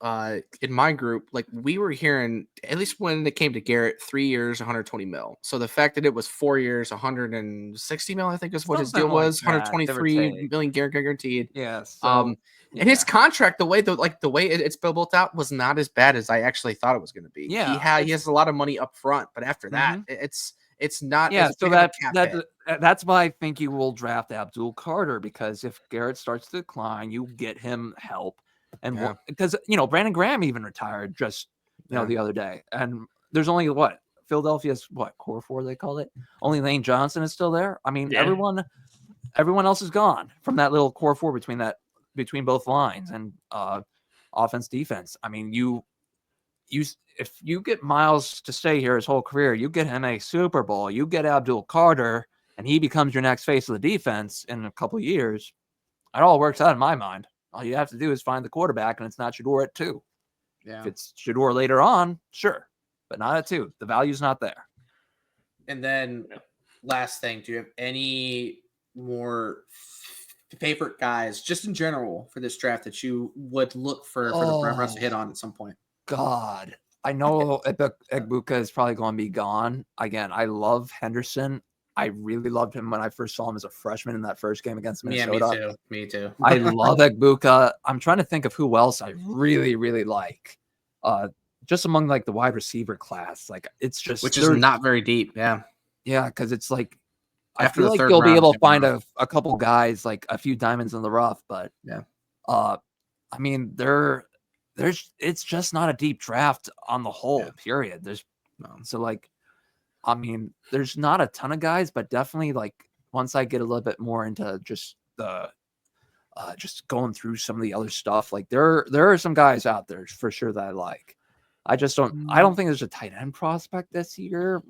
in my group, like we were hearing, at least when it came to Garrett, 3 years, 120 mil. So the fact that it was 4 years, 160 mil, I think is what his deal was, 123 million guaranteed. Yeah. So, and his contract, the way it's built out was not as bad as I actually thought it was going to be. Yeah, he has a lot of money up front, but after that, it's not. Yeah, so that's why I think you will draft Abdul Carter, because if Garrett starts to decline, you get him help, and because Brandon Graham even retired just the other day, and there's only Philadelphia's core 4 they call it. Only Lane Johnson is still there. I mean, everyone else is gone from that little core 4 between both lines and offense defense. I mean, if you get Miles to stay here his whole career, you get him a Super Bowl, you get Abdul Carter, and he becomes your next face of the defense in a couple of years. It all works out in my mind. All you have to do is find the quarterback, and it's not Shador at 2. Yeah. If it's Shador later on, sure, but not at 2. The value's not there. And then last thing, do you have any more favorite guys, just in general, for this draft that you would look for the Browns to hit on at some point? God, I know Egbuka is probably going to be gone. Again, I love Henderson. I really loved him when I first saw him as a freshman in that first game against Minnesota. Yeah, me too. I love Egbuka. I'm trying to think of who else I really, really like. Just among like the wide receiver class, like it's just which is not very deep. Yeah, because it's like after I feel the like third you'll be round, able to find a couple guys, like a few diamonds in the rough, but yeah. I mean, it's just not a deep draft on the whole. Period. So like, I mean, there's not a ton of guys, but definitely like once I get a little bit more into just going through some of the other stuff, like there are some guys out there for sure that I like. I don't think there's a tight end prospect this year.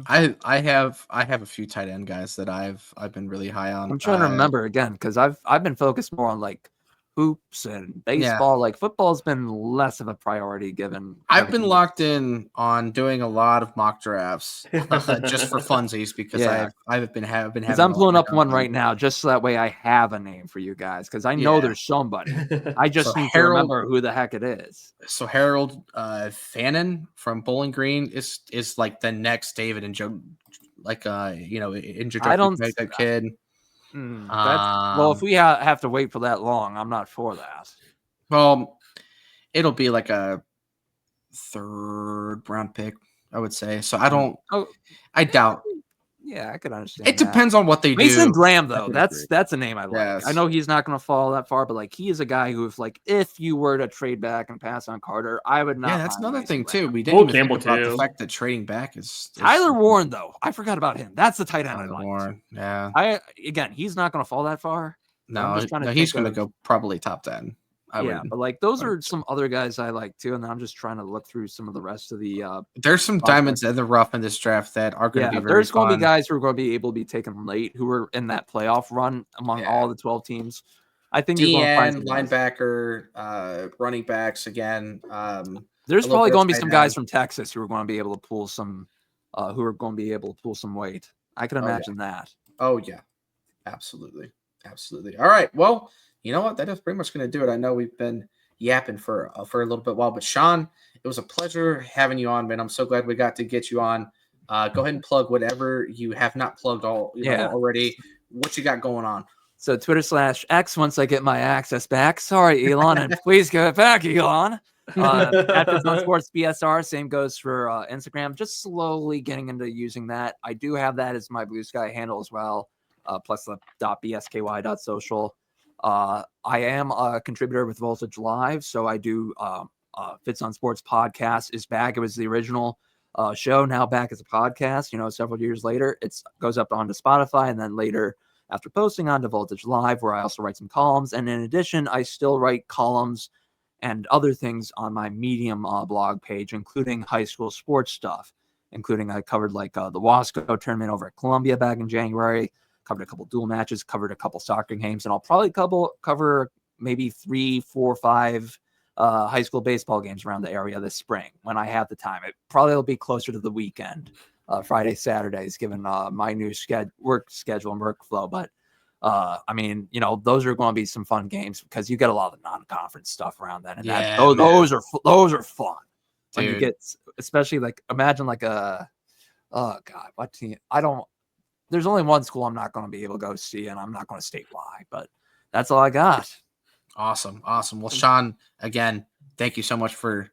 I have a few tight end guys that I've been really high on. I'm trying to remember again because I've been focused more on like hoops and baseball. Like football's been less of a priority given. I've been locked in on doing a lot of mock drafts just for funsies because I've been having. I'm pulling up one right now just so that way I have a name for you guys because I know there's somebody. I just need to remember who the heck it is. So Harold Fannin from Bowling Green is like the next David and Joe, like introductory that kid. Well, if we have to wait for that long, I'm not for that. Well, it'll be like a third round pick, I would say. So I doubt. Yeah, I could understand. It depends on what they do. Mason Graham, though, that's a name I like. Yes. I know he's not going to fall that far, but like he is a guy who, if you were to trade back and pass on Carter, I would not. Yeah, that's another thing too. We Will didn't even think about the fact that trading back is Tyler Warren, though. I forgot about him. That's the tight end I like. Warren, yeah. Again, he's not going to fall that far. No, he's going to go probably top 10. But like those are some other guys I like too, and then I'm just trying to look through some of the rest of the. There's some diamonds in the rough in this draft that are going to be very there's fun. Going to be guys who are going to be able to be taken late, who were in that playoff run among all the 12 teams. I think you're going to find linebacker, running backs again. There's probably going to be some guys from Texas who are going to be able to pull some, weight. I can imagine that. Oh yeah, absolutely. All right, well. You know what? That is pretty much going to do it. I know we've been yapping for a little bit while, but Sean, it was a pleasure having you on, man. I'm so glad we got to get you on. Go ahead and plug whatever you have not plugged already. What you got going on? So Twitter/X once I get my access back. Sorry, Elon, and please give it back, Elon. At Fitz on Sports BSR, same goes for Instagram. Just slowly getting into using that. I do have that as my Blue Sky handle as well. Plus the .bsky.social. I am a contributor with Voltage Live, so I do Fitz on Sports podcast is back. It was the original show, now back as a podcast. Several years later, it goes up onto Spotify, and then later, after posting onto Voltage Live, where I also write some columns. And in addition, I still write columns and other things on my Medium blog page, including high school sports stuff, including I covered like the Wasco tournament over at Columbia back in January. Covered a couple dual matches, covered a couple soccer games, and I'll probably cover maybe 3, 4, 5 high school baseball games around the area this spring when I have the time. It probably will be closer to the weekend, Friday, Saturdays, given my new work schedule and workflow. But I mean, those are going to be some fun games because you get a lot of non-conference stuff around that, and those are fun. When you get, especially like imagine like what team? There's only one school I'm not going to be able to go see, and I'm not going to state why, but that's all I got. Awesome. Well, Sean, again, thank you so much for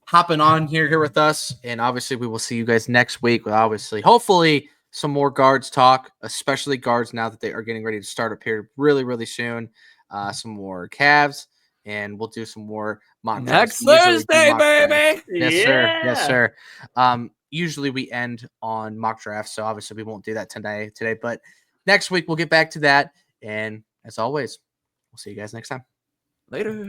hopping on here with us. And obviously we will see you guys next week with hopefully some more guards talk, especially guards now that they are getting ready to start up here really, really soon. Some more Cavs, and we'll do some more mock next Thursday, baby. Yes, sir. Usually we end on mock drafts, so obviously we won't do that today, but next week we'll get back to that. And as always, we'll see you guys next time. Later.